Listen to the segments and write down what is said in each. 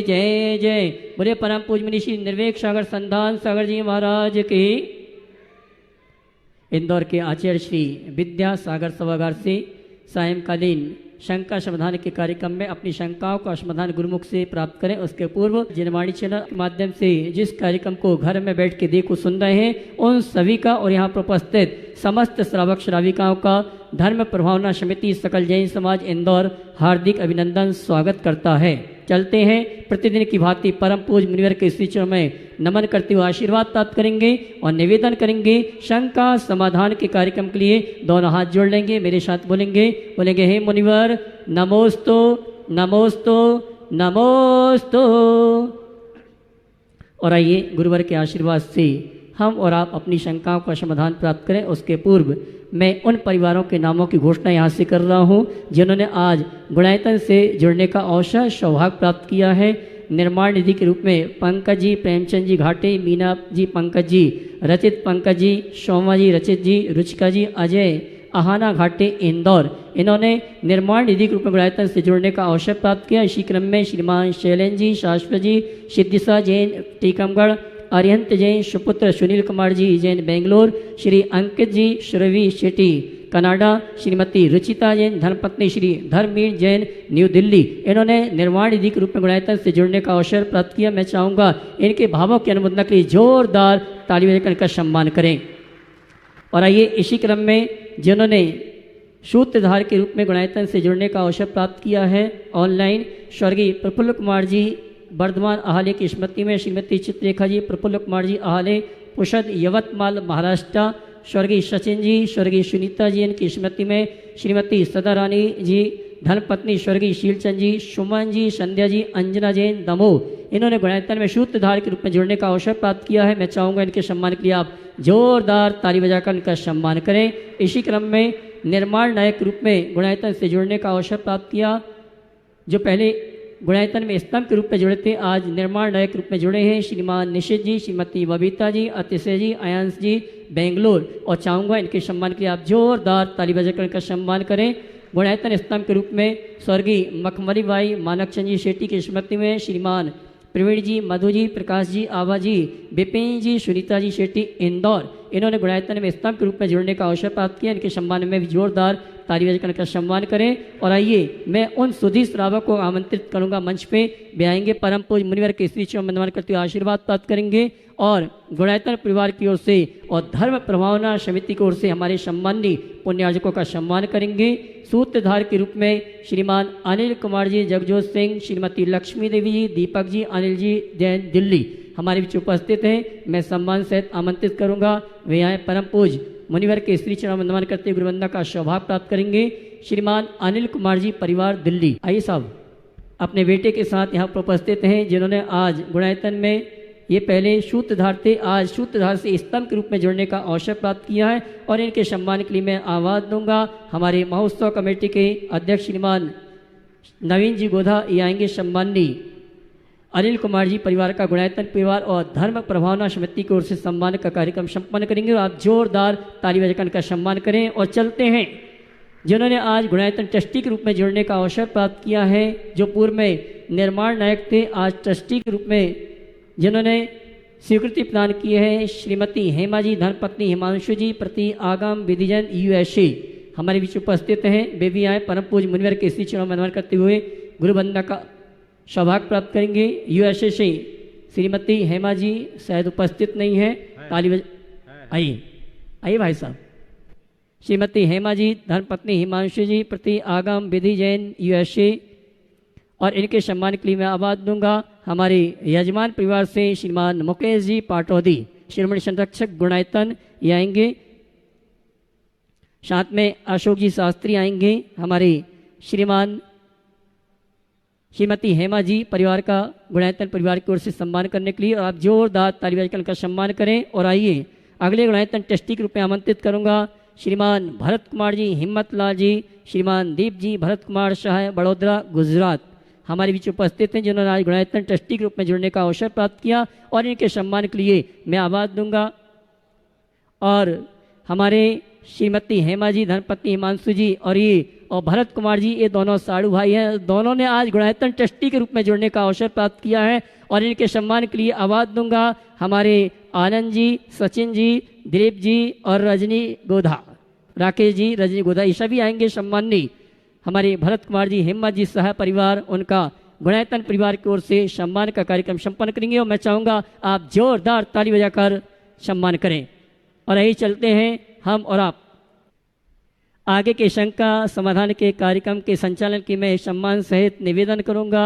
जय जय। बोले परम पूज्य मुनि श्री निर्वेक सागर संधान सागर जी महाराज की। इंदौर के आचार्य श्री विद्या सागर सभागार से सायंकालीन शंका समाधान के कार्यक्रम में अपनी शंकाओं का समाधान गुरुमुख से प्राप्त करें। उसके पूर्व जनवाणी चैनल के माध्यम से जिस कार्यक्रम को घर में बैठ के देखो सुन रहे हैं उन सभी का और यहाँ पर उपस्थित समस्त श्रावक श्राविकाओं का धर्म प्रभावना समिति सकल जैन समाज इंदौर हार्दिक अभिनंदन स्वागत करता है। चलते हैं प्रतिदिन की भांति परम पूज्य मुनिवर के श्री चरणों में नमन करते हुए आशीर्वाद प्राप्त करेंगे और निवेदन करेंगे। शंका समाधान के कार्यक्रम के लिए दोनों हाथ जोड़ लेंगे, मेरे साथ बोलेंगे हे मुनिवर नमोस्तु नमोस्तु नमोस्तु। और आइए गुरुवर के आशीर्वाद से हम और आप अपनी शंकाओं का समाधान प्राप्त करें। उसके पूर्व मैं उन परिवारों के नामों की घोषणा यहाँ से कर रहा हूँ जिन्होंने आज गुणायतन से जुड़ने का अवसर सौभाग्य प्राप्त किया है। निर्माण निधि के रूप में पंकज जी, प्रेमचंद जी घाटे, मीना जी पंकज जी, रचित पंकज जी, शोमा जी रचित जी, रुचिका जी अजय, आहाना घाटे इंदौर, इन्होंने निर्माण निधि के रूप में गुणायतन से जुड़ने का अवसर प्राप्त किया। इसी क्रम में श्रीमान शैलेंद्र जी, शाश्वत जी, सिद्धिसा जैन टीकमगढ़, अरिहंत जैन, सुपुत्र सुनील कुमार जी जैन बेंगलोर, श्री अंकित जी श्रवी शेट्टी कनाडा, श्रीमती रुचिता जैन धर्मपत्नी श्री धर्मवीर जैन न्यू दिल्ली, इन्होंने निर्माण निधि के रूप में गुणायतन से जुड़ने का अवसर प्राप्त किया। मैं चाहूँगा इनके भावों की अनुमोदना के लिए जोरदार ताली बजाकर इनका सम्मान करें। और आइए इसी क्रम में जिन्होंने सूत्रधार के रूप में गुणायतन से जुड़ने का अवसर प्राप्त किया है ऑनलाइन, स्वर्गीय प्रफुल्ल कुमार जी वर्धमान आहाले की स्मृति में श्रीमती चित्ररेखा जी, प्रफुल्ल कुमार जी आहाले पुषद यवतमाल महाराष्ट्र, स्वर्गीय सचिन जी, स्वर्गीय सुनीता जी इनकी स्मृति में श्रीमती सदा रानी जी धर्मपत्नी स्वर्गीय शीलचंद जी, सुमन जी, संध्या जी, अंजना जैन दमोह, इन्होंने गुणायतन में सूत्रधार के रूप में जुड़ने का अवसर प्राप्त किया है। मैं चाहूँगा इनके सम्मान के लिए आप जोरदार ताली बजाकर इनका सम्मान करें। इसी क्रम में निर्माण नायक के रूप में गुणायतन से जुड़ने का अवसर प्राप्त किया, जो पहले गुणायतन में स्तंभ के रूप में जुड़े थे, आज निर्माण नायक के रूप में जुड़े हैं श्रीमान निशित जी, श्रीमती बबीता जी, अतिशय जी, आयांश जी बेंगलोर। और चाहूँगा इनके सम्मान के लिए आप जोरदार ताली बजाकर इनका सम्मान करें। गुणायतन स्तंभ के रूप में स्वर्गीय मखमली बाई मानकचंद जी शेट्टी की स्मृति में श्रीमान प्रवीण जी, मधु जी, प्रकाश जी, आभा जी, विपिन जी, सुनीता जी शेट्टी इंदौर, इन्होंने गुणायतन में स्तंभ के रूप में जुड़ने का अवसर प्राप्त किया। इनके सम्मान में भी जोरदार ताली बजाकर इनका सम्मान करें। और आइए मैं उन सुधी श्रावक को आमंत्रित करूंगा, मंच पे वे आएंगे, परम पूज्य मुनिवर के श्री चरण में नमन करते हुए आशीर्वाद प्राप्त करेंगे और गुणायतन परिवार की ओर से और धर्म प्रभावना समिति की ओर से हमारे सम्माननीय पुण्यार्जकों का सम्मान करेंगे। सूत्रधार के रूप में श्रीमान अनिल कुमार जी जगजोत सिंह, श्रीमती लक्ष्मी देवी जी, दीपक जी, अनिल जी जैन दिल्ली हमारे बीच उपस्थित हैं। मैं सम्मान सहित आमंत्रित करूंगा, वे आए परम पूज्य मुनिवर के श्री चरण में नमन करते गुरुवंदना का सौभाग्य प्राप्त करेंगे। श्रीमान अनिल कुमार जी परिवार दिल्ली, आइए साहब अपने बेटे के साथ यहाँ पर उपस्थित हैं, जिन्होंने आज गुणायतन में ये पहले सूत्रधार थे, आज सूत्रधार से स्तंभ के रूप में जुड़ने का अवसर प्राप्त किया है। और इनके सम्मान के लिए मैं आवाज़ दूंगा। हमारे महोत्सव कमेटी के अध्यक्ष श्रीमान नवीन जी गोधा ये आएंगे, सम्माननीय अनिल कुमार जी परिवार का गुणायतन परिवार और धर्म प्रभावना समिति की ओर से सम्मान का कार्यक्रम संपन्न करेंगे। और आप जोरदार ताली बजाकर का सम्मान करें। और चलते हैं जिन्होंने आज गुणायतन ट्रस्टी के रूप में जुड़ने का अवसर प्राप्त किया है, जो पूर्व में निर्माण नायक थे, आज ट्रस्टी के रूप में जिन्होंने स्वीकृति प्रदान की है श्रीमती हेमा जी धर्मपत्नी हिमांशु जी प्रति आगम विधिजन USA हमारे बीच उपस्थित हैं। वे भी आए परम पूज्य मुनिवर के श्री चरणों में नमन करते हुए गुरुवंदना का सौभाग्य प्राप्त करेंगे। USA से श्रीमती हेमा जी शायद उपस्थित नहीं है, ताली आइए आइए भाई साहब। श्रीमती हेमा जी धर्मपत्नी हिमांशु जी प्रति आगम विधि जैन USA और इनके सम्मान के लिए मैं आवाज़ दूंगा। हमारे यजमान परिवार से श्रीमान मुकेश जी पाटौदी शिरोमणि संरक्षक गुणायतन ये आएंगे, साथ में अशोक जी शास्त्री आएंगे, हमारे श्रीमान श्रीमती हेमा जी परिवार का गुणायतन परिवार की ओर से सम्मान करने के लिए। और आप जोरदार ताली बजाकर इनका सम्मान करें। और आइए अगले गुणायतन ट्रस्टी के रूप में आमंत्रित करूंगा श्रीमान भरत कुमार जी हिम्मत लाल जी, श्रीमान दीप जी भरत कुमार शाह बड़ोदरा गुजरात हमारे बीच उपस्थित हैं, जिन्होंने आज गुणायतन ट्रस्टी के रूप में जुड़ने का अवसर प्राप्त किया। और इनके सम्मान के लिए मैं आवाज़ दूंगा। और हमारे श्रीमती हेमा जी धर्मपत्नी हिमांशु जी और भरत कुमार जी, ये दोनों साड़ू भाई हैं। दोनों ने आज गुणायतन ट्रस्टी के रूप में जुड़ने का अवसर प्राप्त किया है और इनके सम्मान के लिए आवाज़ दूंगा हमारे आनंद जी, सचिन जी, दिलीप जी और रजनी गोधा, राकेश जी, रजनी गोधा, ये सभी आएंगे सम्मानी। हमारे भरत कुमार जी, हिम्मत जी सह परिवार, उनका गुणायतन परिवार की ओर से सम्मान का कार्यक्रम संपन्न करेंगे और मैं चाहूँगा आप जोरदार ताली बजाकर सम्मान करें। और यही चलते हैं हम और आप आगे के शंका समाधान के कार्यक्रम के संचालन की मैं सम्मान सहित निवेदन करूंगा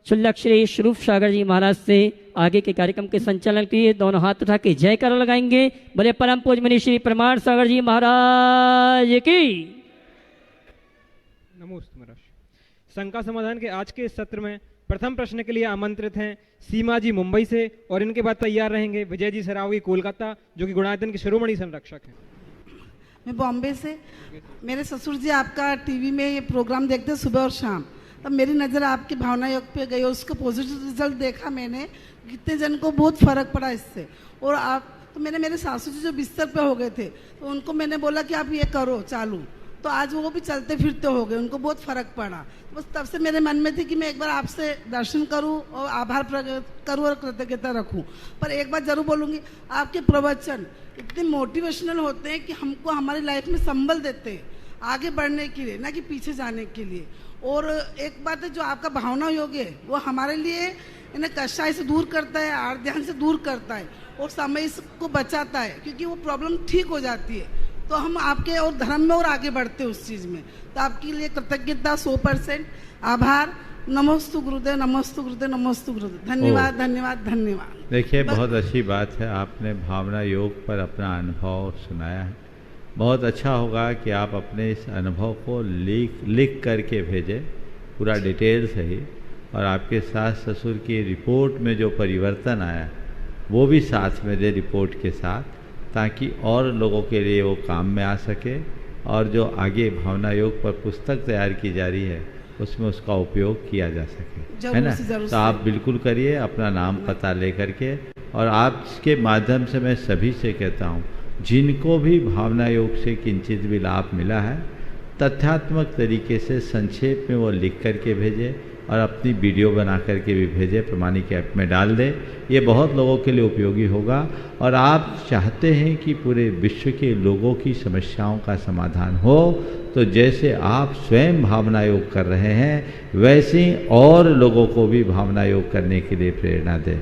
शुल्लक श्री स्वरूप सागर जी महाराज से आगे के कार्यक्रम के संचालन के लिए दोनों हाथ उठा के जयकारा लगाएंगे। बोले परम पूज्य मुनि श्री प्रमाण सागर जी महाराज की। नमोस्तु महाराज। शंका समाधान के आज के इस सत्र में प्रथम प्रश्न के लिए आमंत्रित हैं सीमा जी मुंबई से और इनके बाद तैयार रहेंगे विजय जी सरावगी कोलकाता, जो कि गुणायतन के शिरोमणि संरक्षक हैं। मैं बॉम्बे से। मेरे ससुर जी आपका टीवी में ये प्रोग्राम देखते सुबह और शाम, तब मेरी नज़र आपके भावना योग पे गई और उसका पॉजिटिव रिजल्ट देखा मैंने, कितने जन को बहुत फ़र्क पड़ा इससे। और आप तो मेरे सासू जी जो बिस्तर पे हो गए थे, तो उनको मैंने बोला कि आप ये करो चालू, तो आज वो भी चलते फिरते हो गए, उनको बहुत फ़र्क पड़ा। बस तब से मेरे मन में थी कि मैं एक बार आपसे दर्शन करूं और आभार प्रकट करूं और कृतज्ञता रखूं। पर एक बात जरूर बोलूँगी, आपके प्रवचन इतने मोटिवेशनल होते हैं कि हमको हमारी लाइफ में संबल देते हैं आगे बढ़ने के लिए, ना कि पीछे जाने के लिए। और एक बात है, जो आपका भावना योग है वो हमारे लिए इन्हें कष्टाई से दूर करता है, आर ध्यान से दूर करता है और समय को बचाता है, क्योंकि वो प्रॉब्लम ठीक हो जाती है। तो हम आपके और धर्म में और आगे बढ़ते हैं उस चीज़ में। तो आपके लिए कृतज्ञता 100%, आभार। नमोस्तु गुरुदेव, नमोस्तु गुरुदेव, नमोस्तु गुरुदेव। धन्यवाद धन्यवाद धन्यवाद। देखिए, बहुत अच्छी बात है, आपने भावना योग पर अपना अनुभव सुनाया है। बहुत अच्छा होगा कि आप अपने इस अनुभव को लिख करके भेजें, पूरा डिटेल सही, और आपके सास ससुर की रिपोर्ट में जो परिवर्तन आया वो भी साथ में दे रिपोर्ट के साथ, ताकि और लोगों के लिए वो काम में आ सके। और जो आगे भावना योग पर पुस्तक तैयार की जा रही है उसमें उसका उपयोग किया जा सके, है ना। तो आप बिल्कुल करिए, अपना नाम पता ले करके। और आपके माध्यम से मैं सभी से कहता हूँ, जिनको भी भावना योग से किंचित भी लाभ मिला है, तथ्यात्मक तरीके से संक्षेप में वो लिख करके भेजें और अपनी वीडियो बना करके भी भेजें, प्रमाणिक ऐप में डाल दें। ये बहुत लोगों के लिए उपयोगी होगा। और आप चाहते हैं कि पूरे विश्व के लोगों की समस्याओं का समाधान हो, तो जैसे आप स्वयं भावना योग कर रहे हैं, वैसे ही और लोगों को भी भावना योग करने के लिए प्रेरणा दें।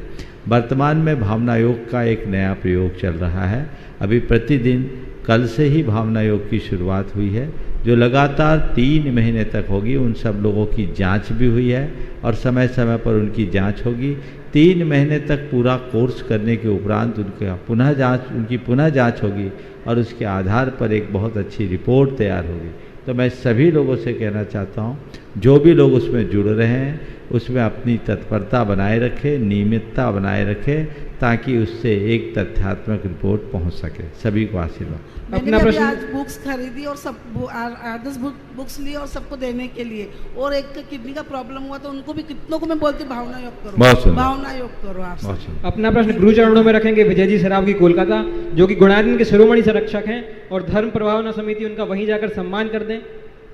वर्तमान में भावना योग का एक नया प्रयोग चल रहा है। अभी प्रतिदिन कल से ही भावना योग की शुरुआत हुई है, जो लगातार 3 महीने तक होगी। उन सब लोगों की जांच भी हुई है और समय समय पर उनकी जांच होगी। 3 महीने तक पूरा कोर्स करने के उपरांत उनकी पुनः जांच होगी और उसके आधार पर एक बहुत अच्छी रिपोर्ट तैयार होगी। तो मैं सभी लोगों से कहना चाहता हूँ, जो भी लोग उसमें जुड़ रहे हैं उसमें अपनी तत्परता बनाए रखें, नियमितता बनाए रखें, ताकि उससे एक तथ्यात्मक रिपोर्ट पहुंच सके। सभी को आशीर्वाद। मैंने भी आज बुक्स खरीदी और सब 8-10 बुक्स ली और सबको देने के लिए। और एक किडनी का प्रॉब्लम हुआ तो उनको भी कितनों को मैं बोलती भावना योग करो, भावना योग करो। आप अपना प्रश्न गुरु चरणों में रखेंगे विजय जी सरावगी कोलकाता, जो कि गुणायतन के शिरोमणि संरक्षक हैं और धर्म प्रभावना समिति उनका वहीं जाकर सम्मान कर दें।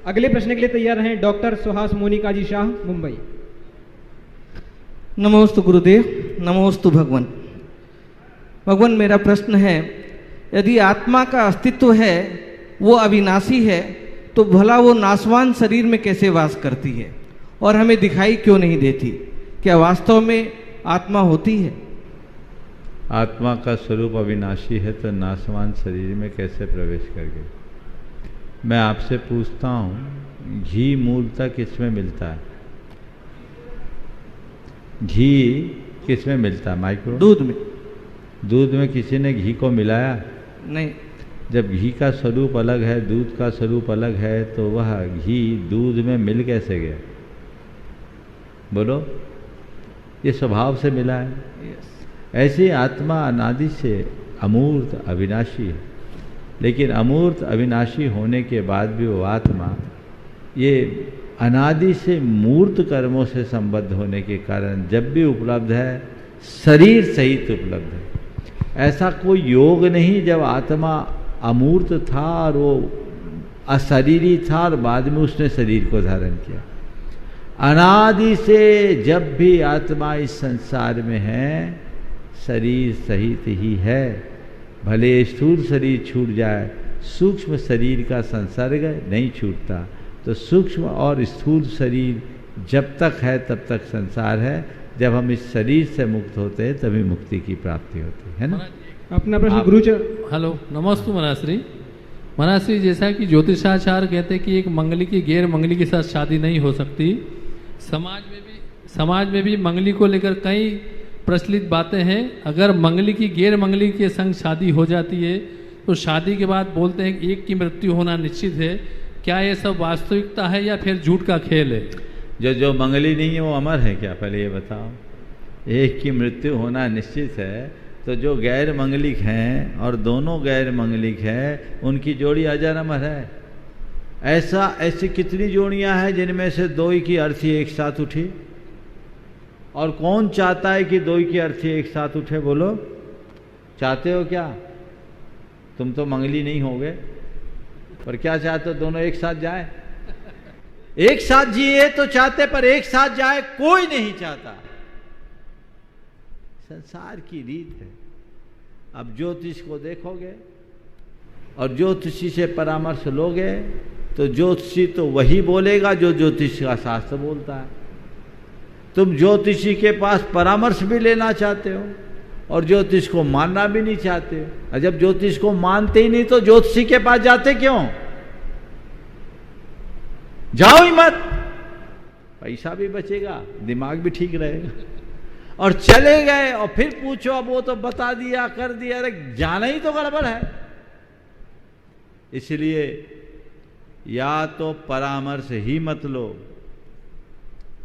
अगले प्रश्न के लिए तैयार हैं डॉक्टर सुहास मोनिका जी शाह, मुंबई। नमोस्तु गुरुदेव, नमोस्तु भगवान। भगवान, मेरा प्रश्न है, यदि आत्मा का अस्तित्व है, वो अविनाशी है, तो भला वो नाशवान शरीर में कैसे वास करती है और हमें दिखाई क्यों नहीं देती? क्या वास्तव में आत्मा होती है? आत्मा का स्वरूप अविनाशी है तो नाशवान शरीर में कैसे प्रवेश कर गई? मैं आपसे पूछता हूँ, घी मूलतः किसमें मिलता है? घी किसमें मिलता है? माइक्रो दूध में। दूध में किसी ने घी को मिलाया? नहीं। जब घी का स्वरूप अलग है, दूध का स्वरूप अलग है, तो वह घी दूध में मिल कैसे गया? बोलो। ये स्वभाव से मिला है। ऐसी आत्मा अनादि से अमूर्त अविनाशी है, लेकिन अमूर्त अविनाशी होने के बाद भी वो आत्मा ये अनादि से मूर्त कर्मों से संबद्ध होने के कारण जब भी उपलब्ध है, शरीर सहित उपलब्ध है। ऐसा कोई योग नहीं जब आत्मा अमूर्त था और वो अशरीरी था और बाद में उसने शरीर को धारण किया। अनादि से जब भी आत्मा इस संसार में है शरीर सहित ही है। भले स्थूल शरीर छूट जाए, सूक्ष्म शरीर का संसर्ग नहीं छूटता। तो सूक्ष्म और स्थूल शरीर जब तक है तब तक संसार है। जब हम इस शरीर से मुक्त होते हैं तभी मुक्ति की प्राप्ति होती है ना। अपना प्रश्न गुरुचर। हेलो, नमस्ते महाराज श्री, जैसा कि ज्योतिषाचार्य कहते हैं कि एक मंगली की गैर मंगली के साथ शादी नहीं हो सकती, समाज में भी मंगली को लेकर कई प्रचलित बातें हैं। अगर मंगली की गैर मंगली के संग शादी हो जाती है तो शादी के बाद बोलते हैं कि एक की मृत्यु होना निश्चित है। क्या ये सब वास्तविकता है या फिर झूठ का खेल है? जो मंगली नहीं है वो अमर है क्या? पहले ये बताओ। एक की मृत्यु होना निश्चित है तो जो गैर मंगलिक हैं और दोनों गैर मंगलिक हैं उनकी जोड़ी अजर अमर है। ऐसी कितनी जोड़ियां हैं जिनमें से दो ही की अर्थी एक साथ उठी? और कौन चाहता है कि दो ही की अर्थी एक साथ उठे? बोलो, चाहते हो क्या? तुम तो मंगली नहीं होगे, पर क्या चाहते हो? दोनों एक साथ जाए। एक साथ जिए तो चाहते, पर एक साथ जाए कोई नहीं चाहता। संसार की रीत है। अब ज्योतिष को देखोगे और ज्योतिषी से परामर्श लोगे तो ज्योतिषी तो वही बोलेगा जो ज्योतिष का शास्त्र बोलता है। तुम ज्योतिषी के पास परामर्श भी लेना चाहते हो और ज्योतिष को मानना भी नहीं चाहते हो। और जब ज्योतिष को मानते ही नहीं तो ज्योतिषी के पास जाते क्यों? जाओ ही मत, पैसा भी बचेगा, दिमाग भी ठीक रहेगा। और चले गए और फिर पूछो, अब वो तो बता दिया कर दिया, अरे जाना ही तो गड़बड़ है। इसलिए या तो परामर्श ही मत लो,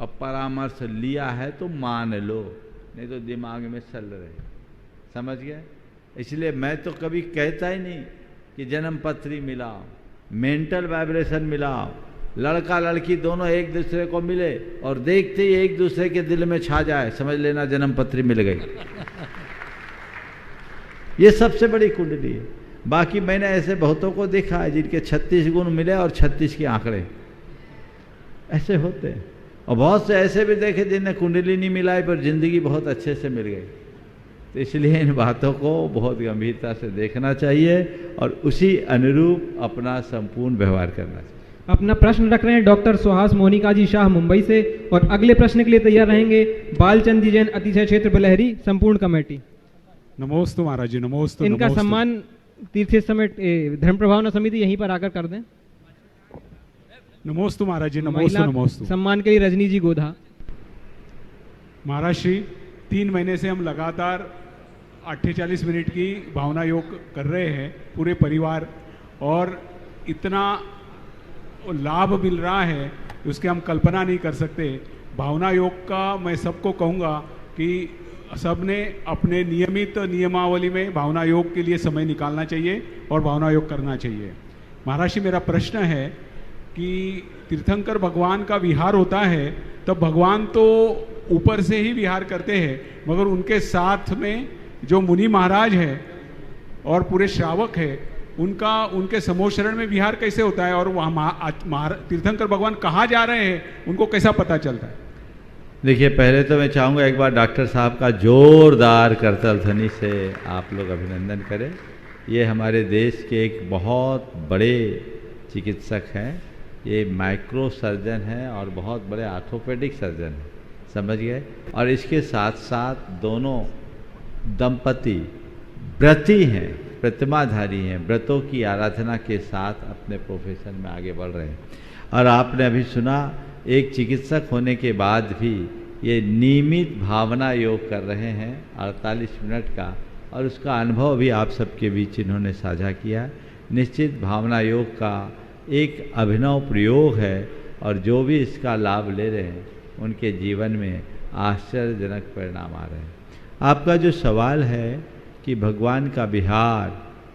और परामर्श लिया है तो मान लो, नहीं तो दिमाग में चल रहे। समझ गए? इसलिए मैं तो कभी कहता ही नहीं कि जन्म पत्री मिलाओ, मेंटल वाइब्रेशन मिलाओ, लड़का लड़की दोनों एक दूसरे को मिले और देखते ही एक दूसरे के दिल में छा जाए, समझ लेना जन्म पत्री मिल गई। ये सबसे बड़ी कुंडली है। बाकी मैंने ऐसे बहुतों को देखा है जिनके 36 गुण मिले और 36 के आंकड़े ऐसे होते हैं। और बहुत से ऐसे भी देखे जिन्हें कुंडली नहीं मिलाई पर जिंदगी बहुत अच्छे से मिल गई। तो इसलिए इन बातों को बहुत गंभीरता से देखना चाहिए और उसी अनुरूप अपना संपूर्ण व्यवहार करना चाहिए। अपना प्रश्न रख रहे हैं डॉक्टर सुहास मोनिका जी शाह मुंबई से, और अगले प्रश्न के लिए तैयार रहेंगे बालचंद जी जैन अतिशय क्षेत्र बलहरी संपूर्ण कमेटी। नमोस्तु महाराज जी, नमोस्तु। इनका सम्मान तीर्थ समेत धर्म प्रभावना समिति यहीं पर आकर कर दें। नमोस्तु महाराज जी, नमोस्तु नमोस्तु। सम्मान के लिए रजनी जी गोधा। महाराज श्री, 3 महीने से हम लगातार 48 मिनट की भावना योग कर रहे हैं पूरे परिवार, और इतना लाभ मिल रहा है उसके हम कल्पना नहीं कर सकते। भावना योग का मैं सबको कहूँगा कि सब ने अपने नियमित नियमावली में भावना योग के लिए समय निकालना चाहिए और भावना योग करना चाहिए। महाराज जी, मेरा प्रश्न है कि तीर्थंकर भगवान का विहार होता है तब भगवान तो ऊपर से ही विहार करते हैं, मगर उनके साथ में जो मुनि महाराज है और पूरे श्रावक है उनके समोशरण में विहार कैसे होता है, और वहाँ तीर्थंकर भगवान कहाँ जा रहे हैं उनको कैसा पता चलता है? देखिए, पहले तो मैं चाहूँगा एक बार डॉक्टर साहब का जोरदार करतल ध्वनि से आप लोग अभिनंदन करें। ये हमारे देश के एक बहुत बड़े चिकित्सक हैं, ये माइक्रो सर्जन हैं और बहुत बड़े आर्थोपेडिक सर्जन हैं, समझ गए। और इसके साथ साथ दोनों दंपति व्रती हैं, प्रतिमाधारी हैं, व्रतों की आराधना के साथ अपने प्रोफेशन में आगे बढ़ रहे हैं। और आपने अभी सुना, एक चिकित्सक होने के बाद भी ये नियमित भावना योग कर रहे हैं 48 मिनट का, और उसका अनुभव भी आप सबके बीच इन्होंने साझा किया। निश्चित भावना योग का एक अभिनव प्रयोग है, और जो भी इसका लाभ ले रहे हैं उनके जीवन में आश्चर्यजनक परिणाम आ रहे हैं। आपका जो सवाल है कि भगवान का विहार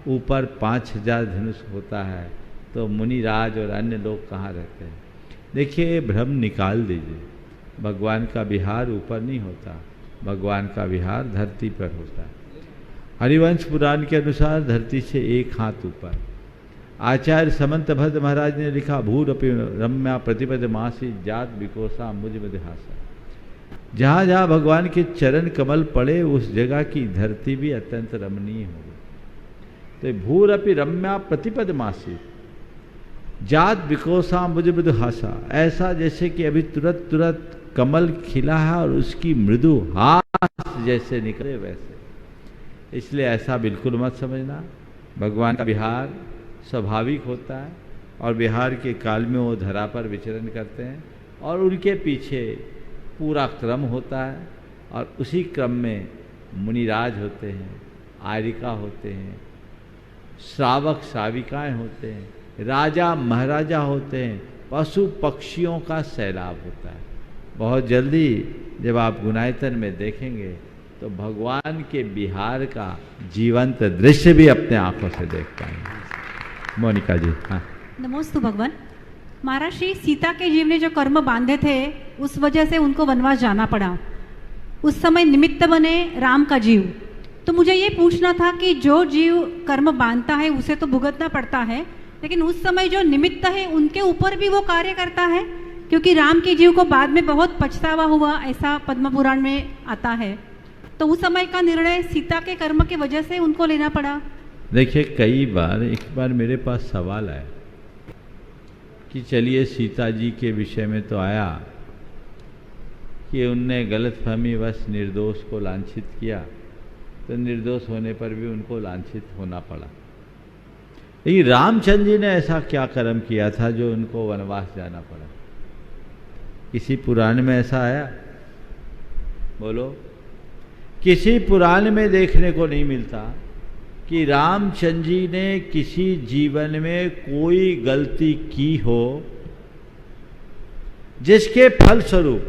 ऊपर 5000 धनुष होता है तो मुनिराज और अन्य लोग कहाँ रहते हैं? देखिए, भ्रम निकाल दीजिए। भगवान का विहार ऊपर नहीं होता, भगवान का विहार धरती पर होता है। हरिवंश पुराण के अनुसार धरती से 1 हाथ ऊपर। आचार्य समंत भद्र महाराज ने लिखा, भूरपि रम्या प्रतिपद मासी जात विकोसा मुझ मद हासा। जहाँ जहाँ भगवान के चरण कमल पड़े उस जगह की धरती भी अत्यंत रमणीय हो गई। तो भूरपि रम्या प्रतिपद मासी जात विकोसा मुझ मद हासा, ऐसा जैसे कि अभी तुरंत तुरंत कमल खिला है और उसकी मृदु हास जैसे निकले वैसे। इसलिए ऐसा बिल्कुल मत समझना। भगवान का विहार स्वाभाविक होता है और विहार के काल में वो धरा पर विचरण करते हैं और उनके पीछे पूरा क्रम होता है और उसी क्रम में मुनिराज होते हैं, आर्यिका होते हैं, श्रावक श्राविकाएं होते हैं, राजा महाराजा होते हैं, पशु पक्षियों का सैलाब होता है। बहुत जल्दी जब आप गुणायतन में देखेंगे तो भगवान के विहार का जीवंत दृश्य भी अपने आंखों से देख पाएंगे। मोनिका जी। हाँ, नमोस्तु भगवान। महाराज श्री सीता के जीव ने जो कर्म बांधे थे उस वजह से उनको वनवास जाना पड़ा। उस समय निमित्त बने राम का जीव। तो मुझे ये पूछना था कि जो जीव कर्म बांधता है उसे तो भुगतना पड़ता है, लेकिन उस समय जो निमित्त है उनके ऊपर भी वो कार्य करता है, क्योंकि राम के जीव को बाद में बहुत पछतावा हुआ, ऐसा पद्म पुराण में आता है। तो उस समय का निर्णय सीता के कर्म की वजह से उनको लेना पड़ा। देखिए, कई बार एक बार मेरे पास सवाल आया कि चलिए सीता जी के विषय में तो आया कि उनने गलतफहमी वश निर्दोष को लांछित किया, तो निर्दोष होने पर भी उनको लांछित होना पड़ा। लेकिन रामचंद्र जी ने ऐसा क्या कर्म किया था जो उनको वनवास जाना पड़ा? किसी पुराण में ऐसा आया? बोलो। किसी पुराण में देखने को नहीं मिलता कि रामचंद्र जी ने किसी जीवन में कोई गलती की हो जिसके फलस्वरूप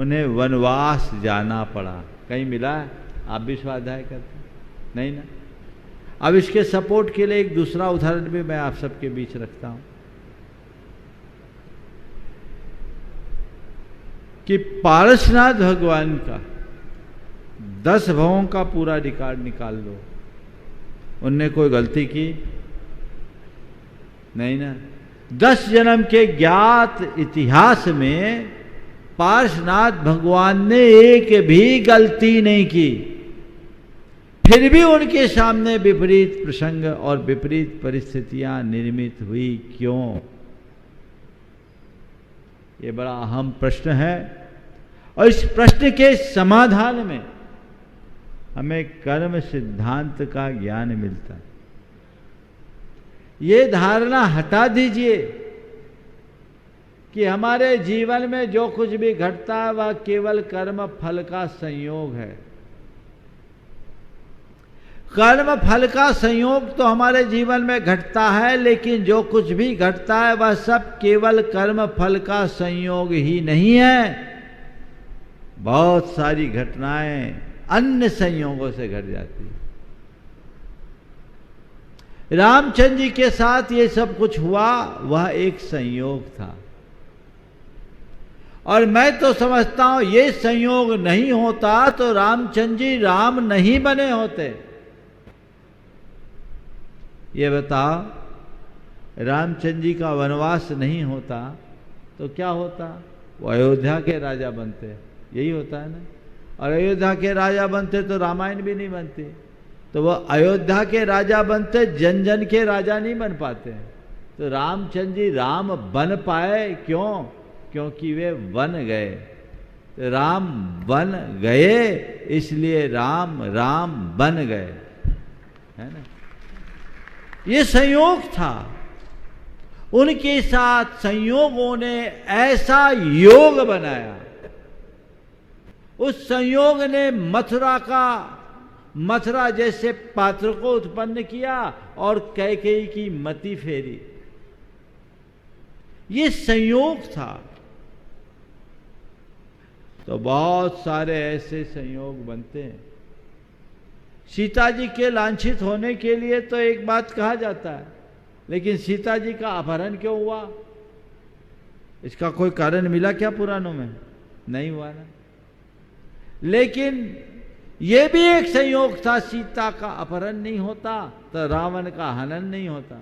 उन्हें वनवास जाना पड़ा। कहीं मिला है? आप भी स्वाध्याय करते नहीं ना? अब इसके सपोर्ट के लिए एक दूसरा उदाहरण भी मैं आप सबके बीच रखता हूं कि पारसनाथ भगवान का 10 भवों का पूरा रिकॉर्ड निकाल लो, उनने कोई गलती की नहीं ना। 10 जन्म के ज्ञात इतिहास में पार्श्वनाथ भगवान ने एक भी गलती नहीं की, फिर भी उनके सामने विपरीत प्रसंग और विपरीत परिस्थितियां निर्मित हुई। क्यों? ये बड़ा अहम प्रश्न है और इस प्रश्न के समाधान में हमें कर्म सिद्धांत का ज्ञान मिलता है। ये धारणा हटा दीजिए कि हमारे जीवन में जो कुछ भी घटता है वह केवल कर्म फल का संयोग है। कर्म फल का संयोग तो हमारे जीवन में घटता है, लेकिन जो कुछ भी घटता है वह सब केवल कर्म फल का संयोग ही नहीं है। बहुत सारी घटनाएं अन्य संयोगों से घट जाती है। रामचंद्र जी के साथ ये सब कुछ हुआ, वह एक संयोग था। और मैं तो समझता हूं ये संयोग नहीं होता तो रामचंद्र जी राम नहीं बने होते। ये बताओ, रामचंद्र जी का वनवास नहीं होता तो क्या होता? वो अयोध्या के राजा बनते। यही होता है ना। और अयोध्या के राजा बनते तो रामायण भी नहीं बनती। तो वो अयोध्या के राजा बनते, जन जन के राजा नहीं बन पाते। तो रामचंद्र जी राम बन पाए क्यों? क्योंकि वे वन गए। तो राम बन गए इसलिए राम राम बन गए, है ना। ये संयोग था। उनके साथ संयोगों ने ऐसा योग बनाया, उस संयोग ने मथुरा जैसे पात्र को उत्पन्न किया और कैकेयी की मति फेरी। ये संयोग था। तो बहुत सारे ऐसे संयोग बनते हैं। सीता जी के लांछित होने के लिए तो एक बात कहा जाता है, लेकिन सीता जी का अपहरण क्यों हुआ? इसका कोई कारण मिला क्या पुराणों में? नहीं हुआ ना। लेकिन ये भी एक संयोग था। सीता का अपहरण नहीं होता तो रावण का हनन नहीं होता,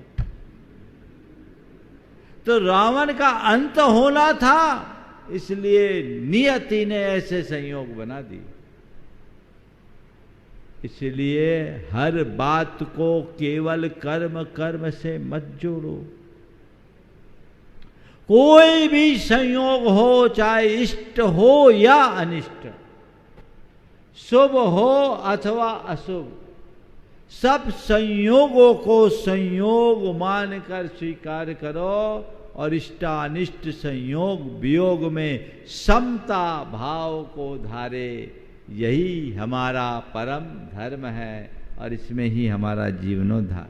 तो रावण का अंत होना था, इसलिए नियति ने ऐसे संयोग बना दी। इसलिए हर बात को केवल कर्म कर्म से मत जोड़ो। कोई भी संयोग हो, चाहे इष्ट हो या अनिष्ट, शुभ हो अथवा अशुभ, सब संयोगों को संयोग मानकर स्वीकार करो और इष्टानिष्ट संयोग वियोग में समता भाव को धारे। यही हमारा परम धर्म है और इसमें ही हमारा जीवनोद्धार।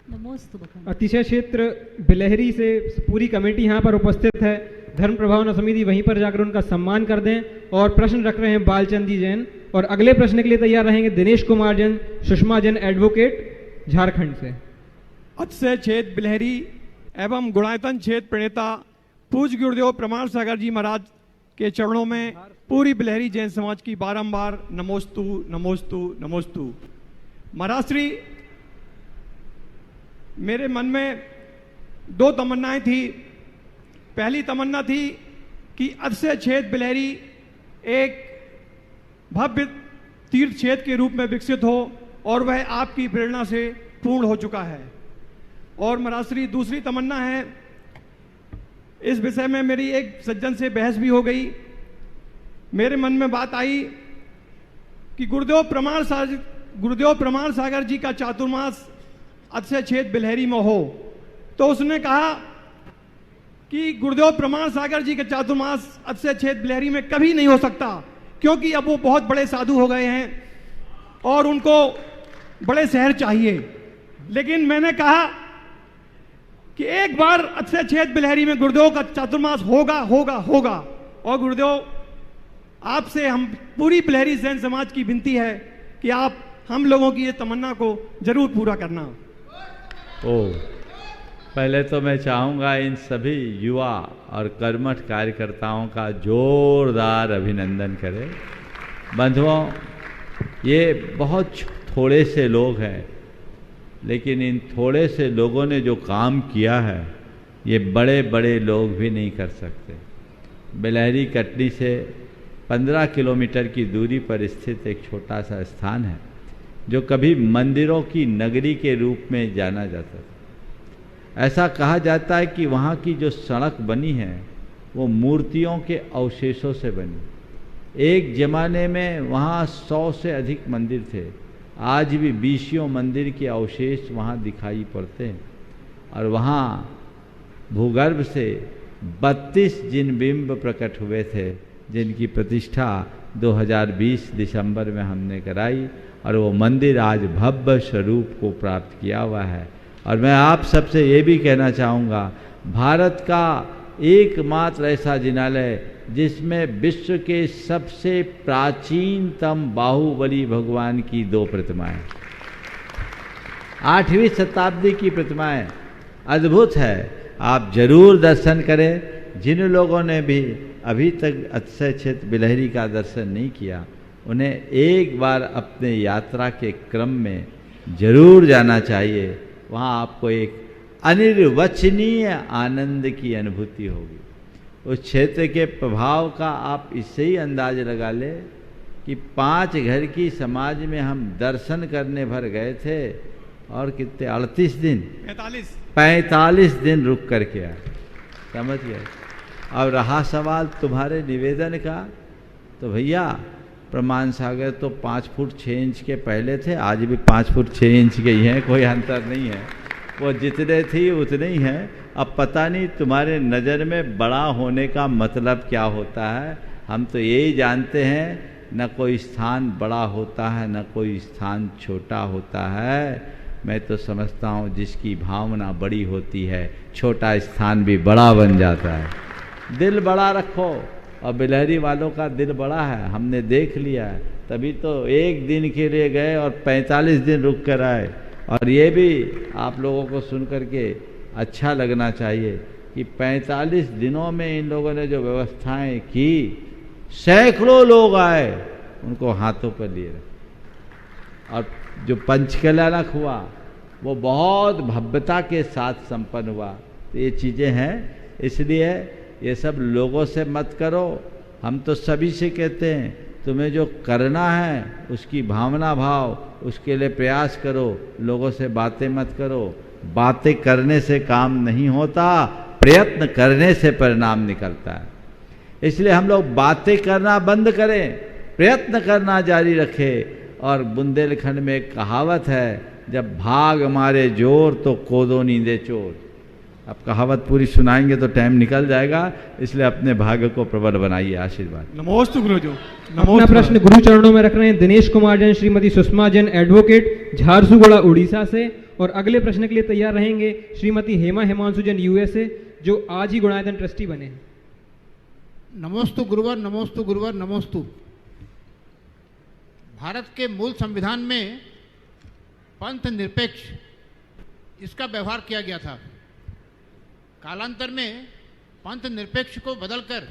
नमोस्तु भगवान। अतिशय क्षेत्र बिलहरी से पूरी कमेटी यहाँ पर उपस्थित है। धर्म प्रभावना समिति वहीं पर जाकर उनका सम्मान कर दें। और प्रश्न रख रहे हैं बालचंदी जैन, और अगले प्रश्न के लिए तैयार रहेंगे दिनेश कुमार जैन, सुषमा जैन एडवोकेट झारखंड से। अतिशय क्षेत्र बिलहरी एवं गुणायतन क्षेत्र प्रणेता पूज्य गुरुदेव प्रमाण सागर जी महाराज के चरणों में पूरी बिलहरी जैन समाज की बारंबार नमोस्तु नमोस्तु नमोस्तु। महाराज श्री, मेरे मन में दो तमन्नाएं थी। पहली तमन्ना थी कि अतिशय क्षेत्र बिलहरी एक भव्य तीर्थ क्षेत्र के रूप में विकसित हो, और वह आपकी प्रेरणा से पूर्ण हो चुका है। और महाराज श्री, दूसरी तमन्ना है, इस विषय में मेरी एक सज्जन से बहस भी हो गई। मेरे मन में बात आई कि गुरुदेव प्रमाण सागर जी का चातुर्मास अतिशय क्षेत्र बिलहरी में हो, तो उसने कहा कि गुरुदेव प्रमाण सागर जी का चातुर्मास अतिशय क्षेत्र बिलहरी में कभी नहीं हो सकता, क्योंकि अब वो बहुत बड़े साधु हो गए हैं और उनको बड़े शहर चाहिए। लेकिन मैंने कहा कि एक बार अतिशय क्षेत्र बिलहरी में गुरुदेव का चातुर्मास होगा होगा होगा। और गुरुदेव, आपसे हम पूरी बिलहरी जैन समाज की विनती है कि आप हम लोगों की ये तमन्ना को जरूर पूरा करना। पहले तो मैं चाहूँगा इन सभी युवा और कर्मठ कार्यकर्ताओं का जोरदार अभिनंदन करें। बंधुओं, ये बहुत थोड़े से लोग हैं, लेकिन इन थोड़े से लोगों ने जो काम किया है ये बड़े बड़े लोग भी नहीं कर सकते। बिलहरी कटनी से 15 किलोमीटर की दूरी पर स्थित एक छोटा सा स्थान है जो कभी मंदिरों की नगरी के रूप में जाना जाता था। ऐसा कहा जाता है कि वहाँ की जो सड़क बनी है वो मूर्तियों के अवशेषों से बनी। एक ज़माने में वहाँ 100 से अधिक मंदिर थे। आज भी 20 मंदिर के अवशेष वहाँ दिखाई पड़ते हैं। और वहाँ भूगर्भ से 32 जिन बिंब प्रकट हुए थे, जिनकी प्रतिष्ठा 2020 दिसंबर में हमने कराई, और वो मंदिर आज भव्य स्वरूप को प्राप्त किया हुआ है। और मैं आप सबसे ये भी कहना चाहूँगा, भारत का एकमात्र ऐसा जिनालय जिसमें विश्व के सबसे प्राचीनतम बाहुबली भगवान की 2 प्रतिमाएं, 8वीं शताब्दी की प्रतिमाएं, अद्भुत है। आप जरूर दर्शन करें। जिन लोगों ने भी अभी तक अतिशय क्षेत्र बिलहरी का दर्शन नहीं किया, उन्हें एक बार अपने यात्रा के क्रम में जरूर जाना चाहिए। वहाँ आपको एक अनिर्वचनीय आनंद की अनुभूति होगी। उस क्षेत्र के प्रभाव का आप इससे ही अंदाज लगा ले कि 5 घर की समाज में हम दर्शन करने भर गए थे, और कितने 38 दिन 45 दिन रुक करके आए, समझ गए। अब रहा सवाल तुम्हारे निवेदन का, तो भैया प्रमाण सागर तो 5 फुट 6 इंच के पहले थे, आज भी 5 फुट 6 इंच के ही हैं, कोई अंतर नहीं है। वो जितने थी उतने ही हैं। अब पता नहीं तुम्हारे नज़र में बड़ा होने का मतलब क्या होता है। हम तो यही जानते हैं, न कोई स्थान बड़ा होता है न कोई स्थान छोटा होता है। मैं तो समझता हूँ जिसकी भावना बड़ी होती है, छोटा स्थान भी बड़ा बन जाता है। दिल बड़ा रखो, और बिलहरी वालों का दिल बड़ा है, हमने देख लिया है। तभी तो एक दिन के लिए गए और 45 दिन रुक कर आए। और ये भी आप लोगों को सुन करके अच्छा लगना चाहिए कि 45 दिनों में इन लोगों ने जो व्यवस्थाएं की, सैकड़ों लोग आए, उनको हाथों पर लिए रखें। और जो पंचकल्याणक हुआ वो बहुत भव्यता के साथ संपन्न हुआ। तो ये चीज़ें हैं, इसलिए ये सब लोगों से मत करो। हम तो सभी से कहते हैं तुम्हें जो करना है उसकी भावना भाव, उसके लिए प्रयास करो, लोगों से बातें मत करो। बातें करने से काम नहीं होता, प्रयत्न करने से परिणाम निकलता है। इसलिए हम लोग बातें करना बंद करें, प्रयत्न करना जारी रखें। और बुंदेलखंड में एक कहावत है, जब भाग मारे जोर तो कोदो नींदे चोर। अब कहावत पूरी सुनाएंगे तो टाइम निकल जाएगा, इसलिए अपने भाग्य को प्रबल बनाइए। आशीर्वाद। नमोस्तु गुरुजो। अपना प्रश्न गुरु चरणों में रख रहे हैं दिनेश कुमार जैन, श्रीमती सुषमा जैन, एडवोकेट, झारसुगुड़ा, उड़ीसा से। और अगले प्रश्न के लिए तैयार रहेंगे श्रीमती हेमा हिमांशु जैन, यूएसए, जो आज ही गुणायतन ट्रस्टी बने हैं। नमोस्तु गुरुवर, नमोस्तु गुरुवर, नमोस्तु। भारत के मूल संविधान में पंथ निरपेक्ष इसका व्यवहार किया गया था। कालांतर में पंथ निरपेक्ष को बदलकर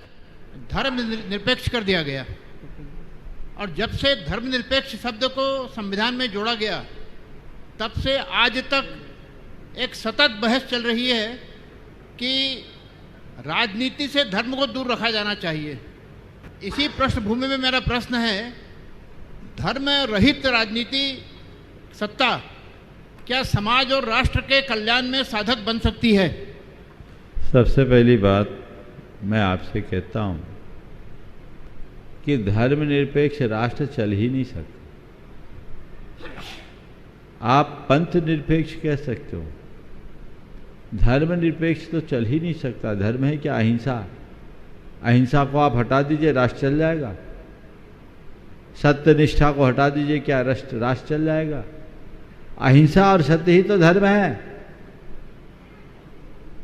धर्म निरपेक्ष कर दिया गया। और जब से धर्मनिरपेक्ष शब्द को संविधान में जोड़ा गया, तब से आज तक एक सतत बहस चल रही है कि राजनीति से धर्म को दूर रखा जाना चाहिए। इसी पृष्ठभूमि में मेरा प्रश्न है, धर्म रहित राजनीति सत्ता क्या समाज और राष्ट्र के कल्याण में साधक बन सकती है? सबसे पहली बात मैं आपसे कहता हूं कि धर्मनिरपेक्ष राष्ट्र चल ही नहीं सकता। आप पंथ निरपेक्ष कह सकते हो, धर्मनिरपेक्ष तो चल ही नहीं सकता। धर्म है क्या? अहिंसा। अहिंसा को आप हटा दीजिए, राष्ट्र चल जाएगा। सत्य निष्ठा को हटा दीजिए, क्या राष्ट्र चल जाएगा? अहिंसा और सत्य ही तो धर्म है।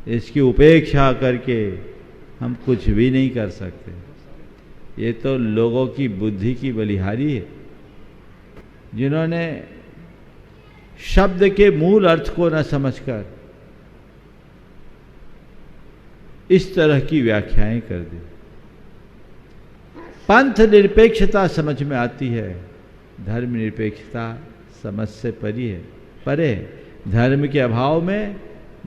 इसकी उपेक्षा करके हम कुछ भी नहीं कर सकते। ये तो लोगों की बुद्धि की बलिहारी है, जिन्होंने शब्द के मूल अर्थ को न समझकर इस तरह की व्याख्याएं कर दी। पंथ निरपेक्षता समझ में आती है, धर्म निरपेक्षता समझ से परे है। धर्म के अभाव में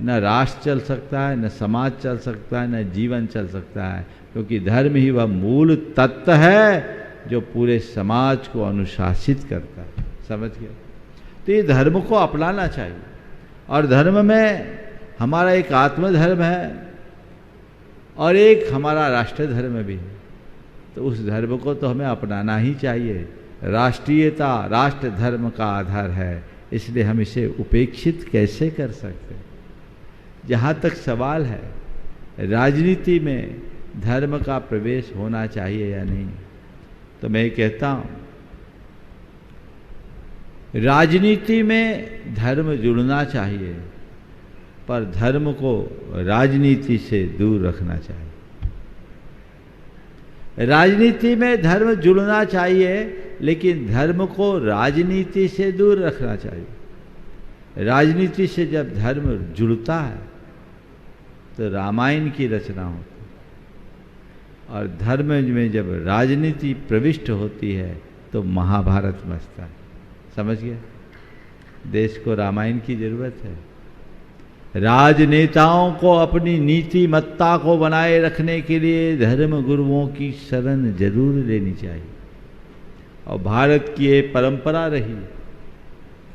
न राष्ट्र चल सकता है, न समाज चल सकता है, न जीवन चल सकता है, क्योंकि धर्म ही वह मूल तत्व है जो पूरे समाज को अनुशासित करता है। समझ गए? तो ये धर्म को अपनाना चाहिए। और धर्म में हमारा एक आत्मधर्म है और एक हमारा राष्ट्र धर्म भी है। तो उस धर्म को तो हमें अपनाना ही चाहिए। राष्ट्रीयता राष्ट्र धर्म का आधार है, इसलिए हम इसे उपेक्षित कैसे कर सकते हैं? जहाँ तक सवाल है राजनीति में धर्म का प्रवेश होना चाहिए या नहीं, तो मैं कहता हूँ राजनीति में धर्म जुड़ना चाहिए, पर धर्म को राजनीति से दूर रखना चाहिए। राजनीति में धर्म जुड़ना चाहिए, लेकिन धर्म को राजनीति से दूर रखना चाहिए। राजनीति से जब धर्म जुड़ता है तो रामायण की रचना होती है, और धर्म में जब राजनीति प्रविष्ट होती है तो महाभारत मचता है। समझ गए? देश को रामायण की जरूरत है। राजनेताओं को अपनी नीतिमत्ता को बनाए रखने के लिए धर्म गुरुओं की शरण जरूर लेनी चाहिए। और भारत की ये परंपरा रही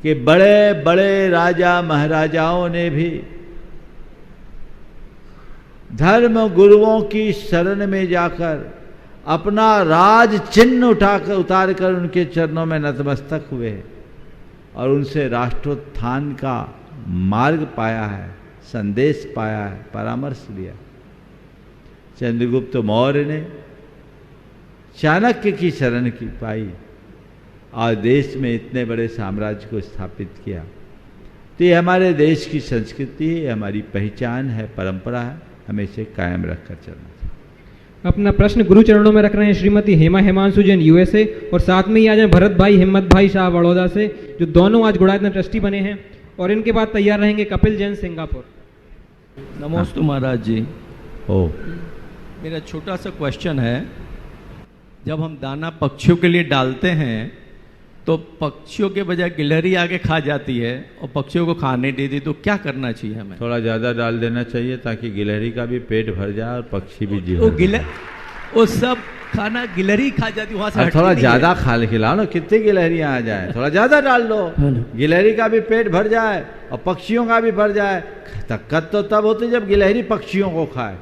कि बड़े बड़े राजा महाराजाओं ने भी धर्म गुरुओं की शरण में जाकर अपना राज चिन्ह उतार कर उनके चरणों में नतमस्तक हुए और उनसे राष्ट्रोत्थान का मार्ग पाया है, संदेश पाया है, परामर्श लिया। चंद्रगुप्त मौर्य ने चाणक्य की शरण की पाई और देश में इतने बड़े साम्राज्य को स्थापित किया। तो ये हमारे देश की संस्कृति है, हमारी पहचान है, परंपरा है, हमें इसे कायम रखकर चलना चाहिए। अपना प्रश्न गुरु चरणों में रख रहे हैं श्रीमती हेमा हिमांशु जैन, यूएसए, और साथ में ही आ जाए भरत भाई हिम्मत भाई शाह बड़ौदा से, जो दोनों आज गुणायतन ट्रस्टी बने हैं। और इनके बाद तैयार रहेंगे कपिल जैन, सिंगापुर। नमोस्तु महाराज जी। ओ मेरा छोटा सा क्वेश्चन है, जब हम दाना पक्षियों के लिए डालते हैं तो पक्षियों के बजाय गिलहरी आके खा जाती है और पक्षियों को खाने देती, तो क्या करना चाहिए हमें? थोड़ा ज़्यादा डाल देना चाहिए ताकि गिलहरी का भी पेट भर जाए और पक्षी भी जी वो वो सब खाना गिलहरी खा जाती, वहां से थोड़ा ज़्यादा खिलाओ ना, कितनी गिलहरियाँ आ जाए, थोड़ा ज़्यादा डाल दो, गिलहरी का भी पेट भर जाए और पक्षियों का भी भर जाए। ताकत तो तब होती जब गिलहरी पक्षियों को खाए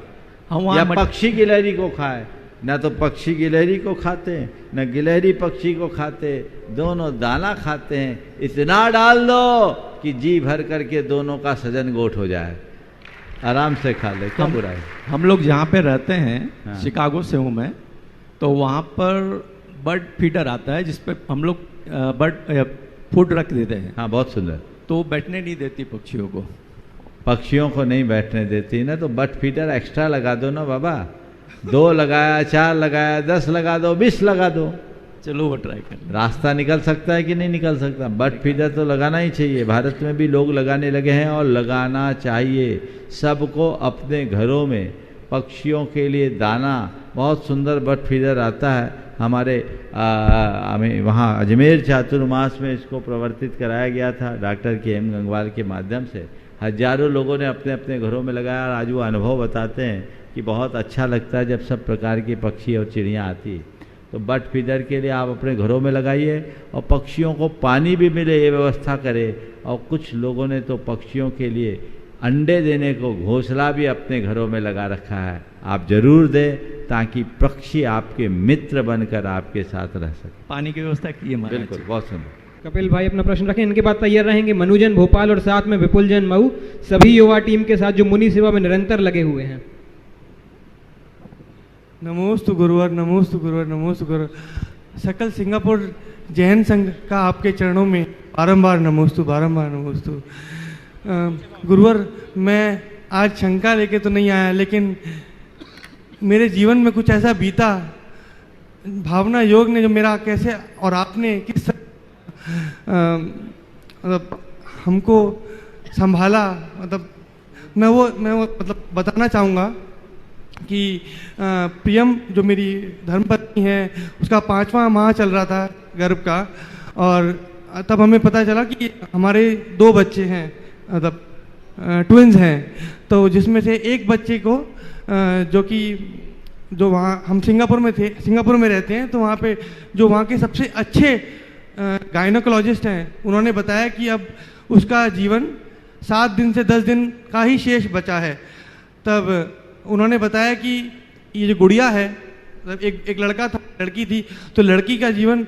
या पक्षी गिलहरी को खाए। ना तो पक्षी गिलहरी को खाते हैं, न गिलहरी पक्षी को खाते, दोनों दाना खाते हैं। इतना डाल दो कि जी भर करके दोनों का सजन गोट हो जाए, आराम से खा ले, कम बुरा है। हम लोग जहाँ पे रहते हैं, हाँ। शिकागो से हूँ मैं, तो वहाँ पर बर्ड फीडर आता है जिस पर हम लोग बर्ड फूड रख देते हैं। हाँ, बहुत सुंदर। तो बैठने नहीं देती पक्षियों को। पक्षियों को नहीं बैठने देती ना, तो बर्ड फीडर एक्स्ट्रा लगा दो ना बाबा। 2 लगाया, 4 लगाया, 10 लगा दो, 20 लगा दो। चलो वो ट्राई कर। रास्ता निकल सकता है कि नहीं निकल सकता? बर्ड फीडर तो लगाना ही चाहिए। भारत में भी लोग लगाने लगे हैं और लगाना चाहिए। सबको अपने घरों में पक्षियों के लिए दाना, बहुत सुंदर बर्ड फीडर आता है हमारे वहाँ अजमेर चातुर्मास में इसको प्रवर्तित कराया गया था डॉक्टर के.एम. गंगवाल के माध्यम से। हजारों लोगों ने अपने अपने घरों में लगाया और आज वो अनुभव बताते हैं कि बहुत अच्छा लगता है जब सब प्रकार के पक्षी और चिड़ियाँ आती है। तो बर्ड फीडर के लिए आप अपने घरों में लगाइए और पक्षियों को पानी भी मिले ये व्यवस्था करें। और कुछ लोगों ने तो पक्षियों के लिए अंडे देने को घोंसला भी अपने घरों में लगा रखा है। आप जरूर दें ताकि पक्षी आपके मित्र बनकर आपके साथ रह सके। पानी की व्यवस्था की है महाराज। बिल्कुल, बहुत सुंदर। कपिल भाई अपना प्रश्न रखें, इनके बाद तैयार रहेंगे मनुजन भोपाल और साथ में विपुल जैन मऊ, सभी युवा टीम के साथ जो मुनि सेवा में निरंतर लगे हुए हैं। नमोस्तु गुरुवर, नमोस्तु गुरुवर, नमोस्तु गुरुवर। सकल सिंगापुर जैन संघ का आपके चरणों में बारंबार नमोस्तु, बारंबार नमोस्तु। गुरुवर, मैं आज शंका लेके तो नहीं आया, लेकिन मेरे जीवन में कुछ ऐसा बीता, भावना योग ने जो मेरा कैसे और आपने किस मतलब हमको संभाला, मतलब मैं वो मतलब बताना चाहूँगा कि प्रियम जो मेरी धर्मपत्नी है उसका 5वां माह चल रहा था गर्भ का, और तब हमें पता चला कि हमारे 2 बच्चे हैं, मतलब ट्विन्स हैं। तो जिसमें से एक बच्चे को जो वहाँ हम सिंगापुर में थे, सिंगापुर में रहते हैं, तो वहाँ पे जो वहाँ के सबसे अच्छे गायनोकोलॉजिस्ट हैं, उन्होंने बताया कि अब उसका जीवन 7 दिन से 10 दिन का ही शेष बचा है। तब उन्होंने बताया कि ये जो गुड़िया है, मतलब एक लड़का था, लड़की थी, तो लड़की का जीवन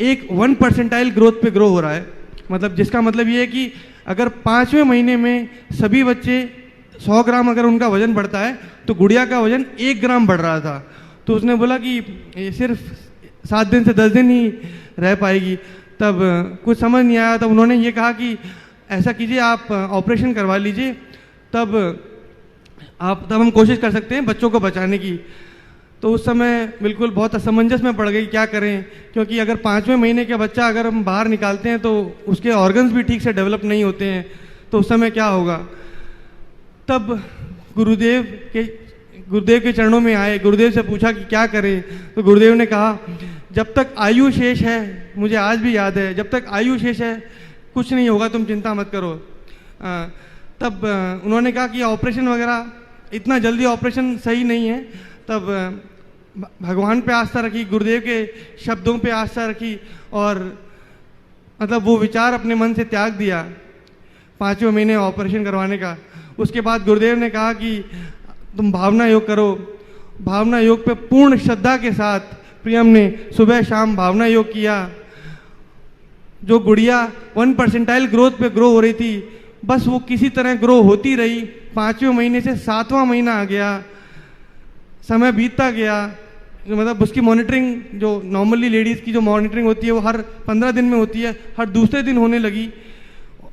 एक 1% ग्रोथ पे ग्रो हो रहा है। मतलब जिसका मतलब ये है कि अगर 5वें महीने में सभी बच्चे 100 ग्राम अगर उनका वजन बढ़ता है, तो गुड़िया का वजन 1 ग्राम बढ़ रहा था। तो उसने बोला कि ये सिर्फ 7 दिन से 10 दिन ही रह पाएगी। तब कुछ समझ नहीं आया। तब उन्होंने ये कहा कि ऐसा कीजिए, आप ऑपरेशन करवा लीजिए, तब हम कोशिश कर सकते हैं बच्चों को बचाने की। तो उस समय बिल्कुल बहुत असमंजस में पड़ गई, क्या करें, क्योंकि अगर 5वें महीने का बच्चा अगर हम बाहर निकालते हैं तो उसके ऑर्गन्स भी ठीक से डेवलप नहीं होते हैं, तो उस समय क्या होगा। तब गुरुदेव के चरणों में आए, गुरुदेव से पूछा कि क्या करें। तो गुरुदेव ने कहा, जब तक आयु शेष है, मुझे आज भी याद है, जब तक आयु शेष है कुछ नहीं होगा, तुम चिंता मत करो। तब उन्होंने कहा कि ऑपरेशन वगैरह इतना जल्दी ऑपरेशन सही नहीं है। तब भगवान पे आस्था रखी, गुरुदेव के शब्दों पे आस्था रखी, और मतलब वो विचार अपने मन से त्याग दिया 5वें महीने ऑपरेशन करवाने का। उसके बाद गुरुदेव ने कहा कि तुम भावना योग करो। भावना योग पे पूर्ण श्रद्धा के साथ प्रियम ने सुबह शाम भावना योग किया। जो गुड़िया 1% ग्रोथ पे ग्रो हो रही थी, बस वो किसी तरह ग्रो होती रही। 5वें महीने से 7वां महीना आ गया, समय बीतता गया। मतलब उसकी मॉनिटरिंग, जो नॉर्मली लेडीज़ की जो मॉनिटरिंग होती है वो हर 15 दिन में होती है, हर दूसरे दिन होने लगी।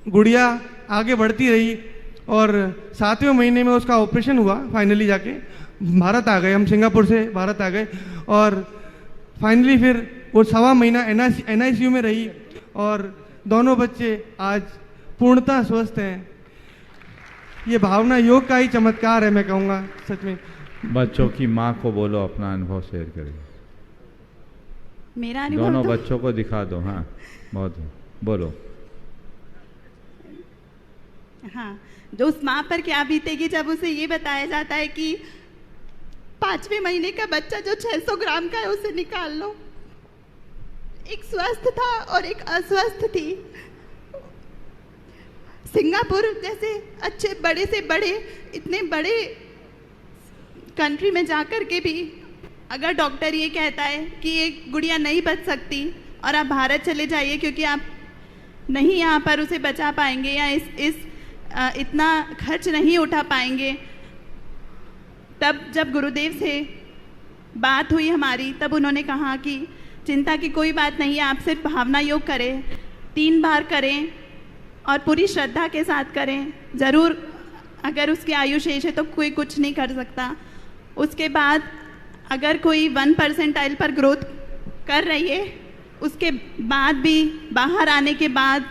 गुड़िया आगे बढ़ती रही और 7वें महीने में उसका ऑपरेशन हुआ। फाइनली जाके भारत आ गए, हम सिंगापुर से भारत आ गए, और फाइनली फिर वो 1.25 महीना NICU में रही, और दोनों बच्चे आज पूर्णतः स्वस्थ हैं। ये भावना योग का ही चमत्कार है, मैं कहूँगा सच में। बच्चों की माँ को बोलो अपना अनुभव शेयर करें। मेरा अनुभव दोनों तो बच्चों को दिखा दो। हाँ बहुत बोलो। हाँ, जो उस माँ पर क्या बीतेगी जब उसे ये बताया जाता है कि 5वें महीने का बच्चा जो 600 ग्राम का है उसे निकाल लो। एक स्वस्थ था और एक अस्वस्थ थी। सिंगापुर जैसे अच्छे बड़े से बड़े इतने बड़े कंट्री में जाकर के भी अगर डॉक्टर ये कहता है कि ये गुड़िया नहीं बच सकती और आप भारत चले जाइए क्योंकि आप नहीं यहाँ पर उसे बचा पाएंगे या इतना खर्च नहीं उठा पाएंगे, तब जब गुरुदेव से बात हुई हमारी तब उन्होंने कहा कि चिंता की कोई बात नहीं है, आप सिर्फ भावना योग करें, 3 बार करें और पूरी श्रद्धा के साथ करें। ज़रूर अगर उसकी आयु शेष है तो कोई कुछ नहीं कर सकता। उसके बाद अगर कोई 1% पर ग्रोथ कर रही है, उसके बाद भी बाहर आने के बाद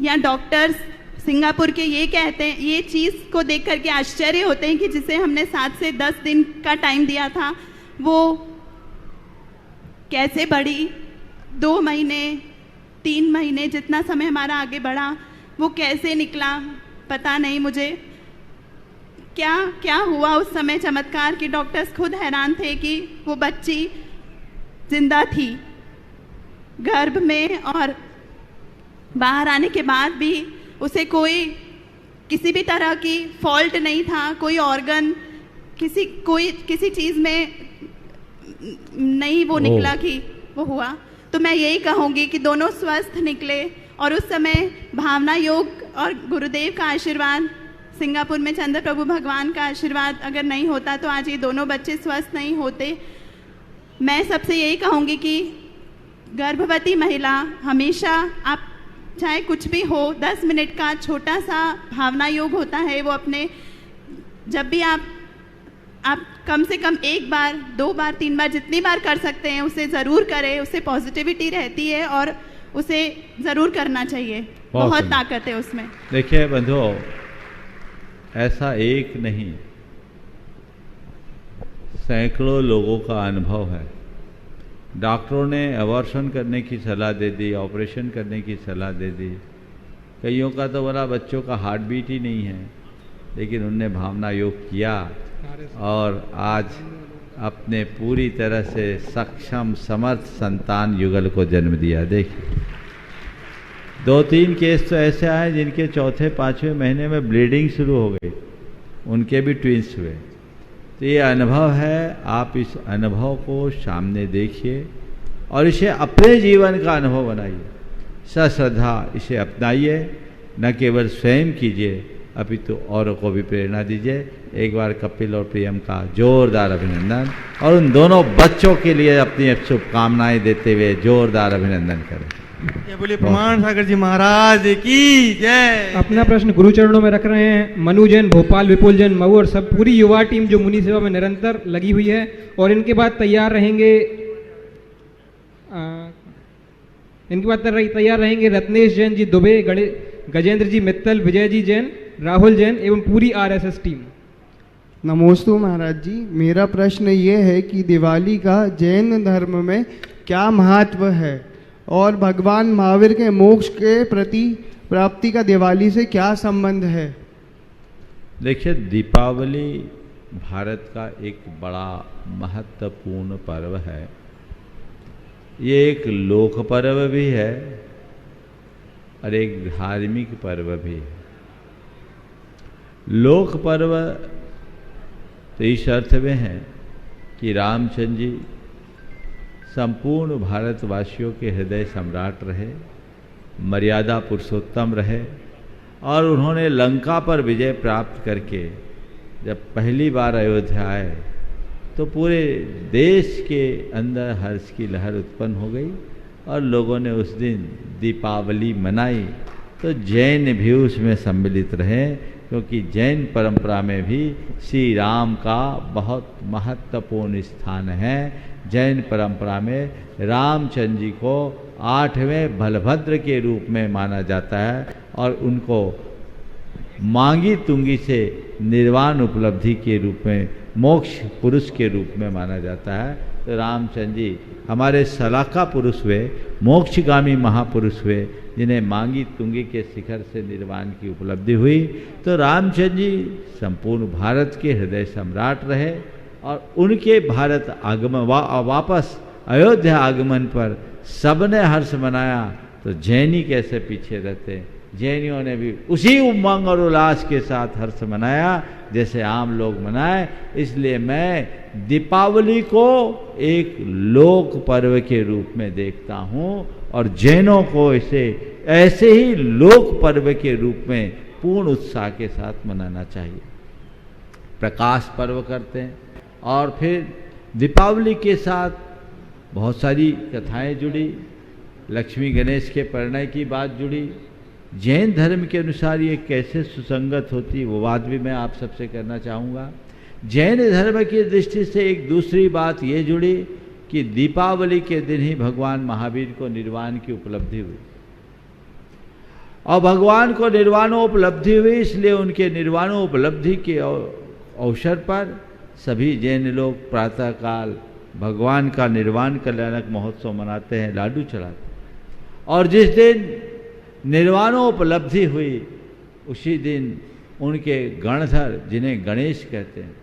या डॉक्टर्स सिंगापुर के ये कहते हैं, ये चीज़ को देख करके आश्चर्य होते हैं कि जिसे हमने 7 से 10 दिन का टाइम दिया था वो कैसे बढ़ी। 2 महीने 3 महीने जितना समय हमारा आगे बढ़ा वो कैसे निकला पता नहीं मुझे। क्या हुआ उस समय चमत्कार कि डॉक्टर्स खुद हैरान थे कि वो बच्ची जिंदा थी गर्भ में और बाहर आने के बाद भी उसे किसी भी तरह की फॉल्ट नहीं था, कोई ऑर्गन किसी चीज़ में नहीं वो निकला कि वो हुआ। तो मैं यही कहूँगी कि दोनों स्वस्थ निकले और उस समय भावना योग और गुरुदेव का आशीर्वाद, सिंगापुर में चंद्र प्रभु भगवान का आशीर्वाद अगर नहीं होता तो आज ये दोनों बच्चे स्वस्थ नहीं होते। मैं सबसे यही कहूँगी कि गर्भवती महिला हमेशा आप चाहे कुछ भी हो 10 मिनट का छोटा सा भावना योग होता है, वो अपने जब भी आप कम से कम 1 बार 2 बार 3 बार जितनी बार कर सकते हैं उसे ज़रूर करें। उससे पॉजिटिविटी रहती है और उसे ज़रूर करना चाहिए, बहुत ताकत है उसमें। देखिए बंधुओं, ऐसा एक नहीं सैकड़ों लोगों का अनुभव है। डॉक्टरों ने अबॉर्शन करने की सलाह दे दी, ऑपरेशन करने की सलाह दे दी। कईयों का तो बोला बच्चों का हार्ट बीट ही नहीं है, लेकिन उनने भावना योग किया और आज अपने पूरी तरह से सक्षम समर्थ संतान युगल को जन्म दिया। देखिए 2-3 केस तो ऐसे आए जिनके 4-5वें महीने में ब्लीडिंग शुरू हो गई, उनके भी ट्विंस हुए। तो ये अनुभव है, आप इस अनुभव को सामने देखिए और इसे अपने जीवन का अनुभव बनाइए। सश्रद्धा इसे अपनाइए, न केवल स्वयं कीजिए अपितु औरों को भी प्रेरणा दीजिए। एक बार कपिल और प्रियम का जोरदार अभिनंदन और उन दोनों बच्चों के लिए अपनी शुभकामनाएं देते हुए जोरदार अभिनंदन करें। ये बोलिए प्रमाण सागर जी महाराज की जय। अपना प्रश्न गुरु चरणों में रख रहे हैं मनु जैन, भोपाल, विपुल जैन, मऊ और सब पूरी युवा टीम जो मुनि सेवा में निरंतर लगी हुई है। और इनके बाद तैयार रहेंगे रत्नेश जैन जी दुबे, गजेंद्र जी मित्तल, विजय जी जैन, राहुल जैन एवं पूरी RSS टीम। नमोस्तु महाराज जी, मेरा प्रश्न ये है कि दिवाली का जैन धर्म में क्या महत्व है और भगवान महावीर के मोक्ष के प्रति प्राप्ति का दिवाली से क्या संबंध है? देखिए दीपावली भारत का एक बड़ा महत्वपूर्ण पर्व है। ये एक लोक पर्व भी है और एक धार्मिक पर्व भी है। लोक पर्व तो इस अर्थ में है कि रामचंद्र जी संपूर्ण भारतवासियों के हृदय सम्राट रहे, मर्यादा पुरुषोत्तम रहे और उन्होंने लंका पर विजय प्राप्त करके जब पहली बार अयोध्या आए तो पूरे देश के अंदर हर्ष की लहर उत्पन्न हो गई और लोगों ने उस दिन दीपावली मनाई। तो जैन भी उसमें सम्मिलित रहे क्योंकि जैन परंपरा में भी श्री राम का बहुत महत्वपूर्ण स्थान है। जैन परंपरा में रामचंद्र जी को 8वें बलभद्र के रूप में माना जाता है और उनको मांगी तुंगी से निर्वाण उपलब्धि के रूप में मोक्ष पुरुष के रूप में माना जाता है। तो रामचंद्र जी हमारे सलाका पुरुष हुए, मोक्षगामी महापुरुष हुए, जिन्हें मांगी तुंगी के शिखर से निर्वाण की उपलब्धि हुई। तो रामचंद्र जी संपूर्ण भारत के हृदय सम्राट रहे और उनके भारत आगमन वापस अयोध्या आगमन पर सबने हर्ष मनाया। तो जैनी कैसे पीछे रहते, जैनियों ने भी उसी उमंग और उल्लास के साथ हर्ष मनाया जैसे आम लोग मनाए। इसलिए मैं दीपावली को एक लोक पर्व के रूप में देखता हूँ और जैनों को इसे ऐसे ही लोक पर्व के रूप में पूर्ण उत्साह के साथ मनाना चाहिए। प्रकाश पर्व करते हैं और फिर दीपावली के साथ बहुत सारी कथाएं जुड़ी, लक्ष्मी गणेश के परिणय की बात जुड़ी। जैन धर्म के अनुसार ये कैसे सुसंगत होती वो बात भी मैं आप सबसे करना चाहूँगा। जैन धर्म की दृष्टि से एक दूसरी बात ये जुड़ी कि दीपावली के दिन ही भगवान महावीर को निर्वाण की उपलब्धि हुई और भगवान को निर्वाणोपलब्धि हुई, इसलिए उनके निर्वाणोपलब्धि के अवसर पर सभी जैन लोग प्रातःकाल भगवान का निर्वाण कल्याणक महोत्सव मनाते हैं, लाडू चढ़ाते हैं। और जिस दिन निर्वाणोपलब्धि हुई उसी दिन उनके गणधर, जिन्हें गणेश कहते हैं,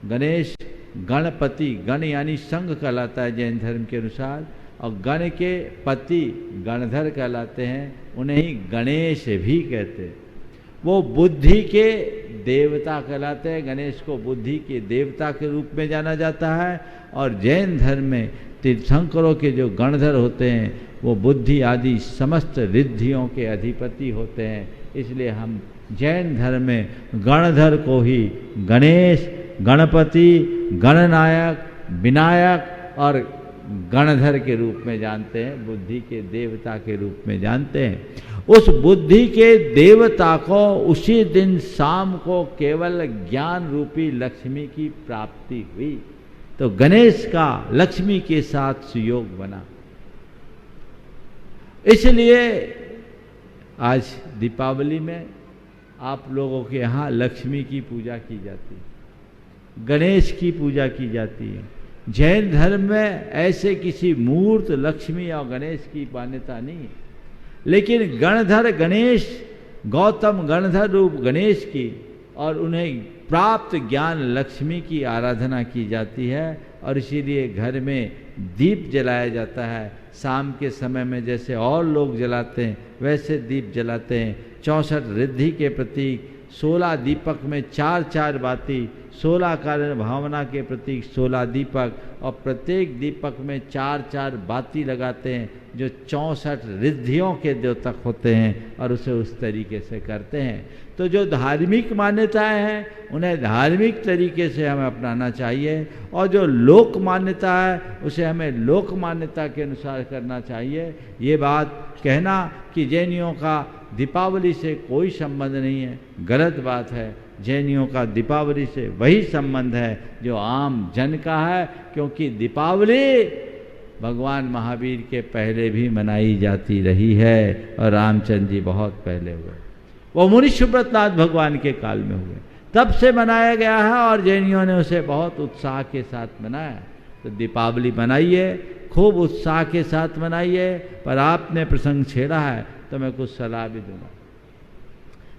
गणेश गणपति, गण यानी संघ कहलाता है जैन धर्म के अनुसार, और गण के पति गणधर कहलाते हैं, उन्हें ही गणेश भी कहते हैं। वो बुद्धि के देवता कहलाते हैं, गणेश को बुद्धि के देवता के रूप में जाना जाता है। और जैन धर्म में तीर्थंकरों के जो गणधर होते हैं वो बुद्धि आदि समस्त रिद्धियों के अधिपति होते हैं। इसलिए हम जैन धर्म में गणधर को ही गणेश, गणपति, गणनायक, विनायक और गणधर के रूप में जानते हैं, बुद्धि के देवता के रूप में जानते हैं। उस बुद्धि के देवता को उसी दिन शाम को केवल ज्ञान रूपी लक्ष्मी की प्राप्ति हुई, तो गणेश का लक्ष्मी के साथ सुयोग बना। इसलिए आज दीपावली में आप लोगों के यहाँ लक्ष्मी की पूजा की जाती है, गणेश की पूजा की जाती है। जैन धर्म में ऐसे किसी मूर्त लक्ष्मी और गणेश की मान्यता नहीं है, लेकिन गणधर गणेश, गौतम गणधर रूप गणेश की और उन्हें प्राप्त ज्ञान लक्ष्मी की आराधना की जाती है। और इसीलिए घर में दीप जलाया जाता है। शाम के समय में जैसे और लोग जलाते हैं वैसे दीप जलाते हैं। 64 रिद्धि के प्रतीक 16 दीपक में 4-4 बाती, 16 कारण भावना के प्रतीक 16 दीपक, और प्रत्येक दीपक में 4-4 बाती लगाते हैं जो 64 रिद्धियों के द्योतक होते हैं और उसे उस तरीके से करते हैं। तो जो धार्मिक मान्यताएं हैं उन्हें धार्मिक तरीके से हमें अपनाना चाहिए और जो लोक मान्यता है उसे हमें लोक मान्यता के अनुसार करना चाहिए। ये बात कहना कि जैनियों का दीपावली से कोई संबंध नहीं है, गलत बात है। जैनियों का दीपावली से वही संबंध है जो आम जन का है, क्योंकि दीपावली भगवान महावीर के पहले भी मनाई जाती रही है और रामचंद्र जी बहुत पहले हुए, वो मुनि सुब्रतनाथ भगवान के काल में हुए, तब से मनाया गया है और जैनियों ने उसे बहुत उत्साह के साथ मनाया। तो दीपावली मनाइए, खूब उत्साह के साथ मनाइए। पर आपने प्रसंग छेड़ा है तो मैं कुछ सलाह भी दूंगा।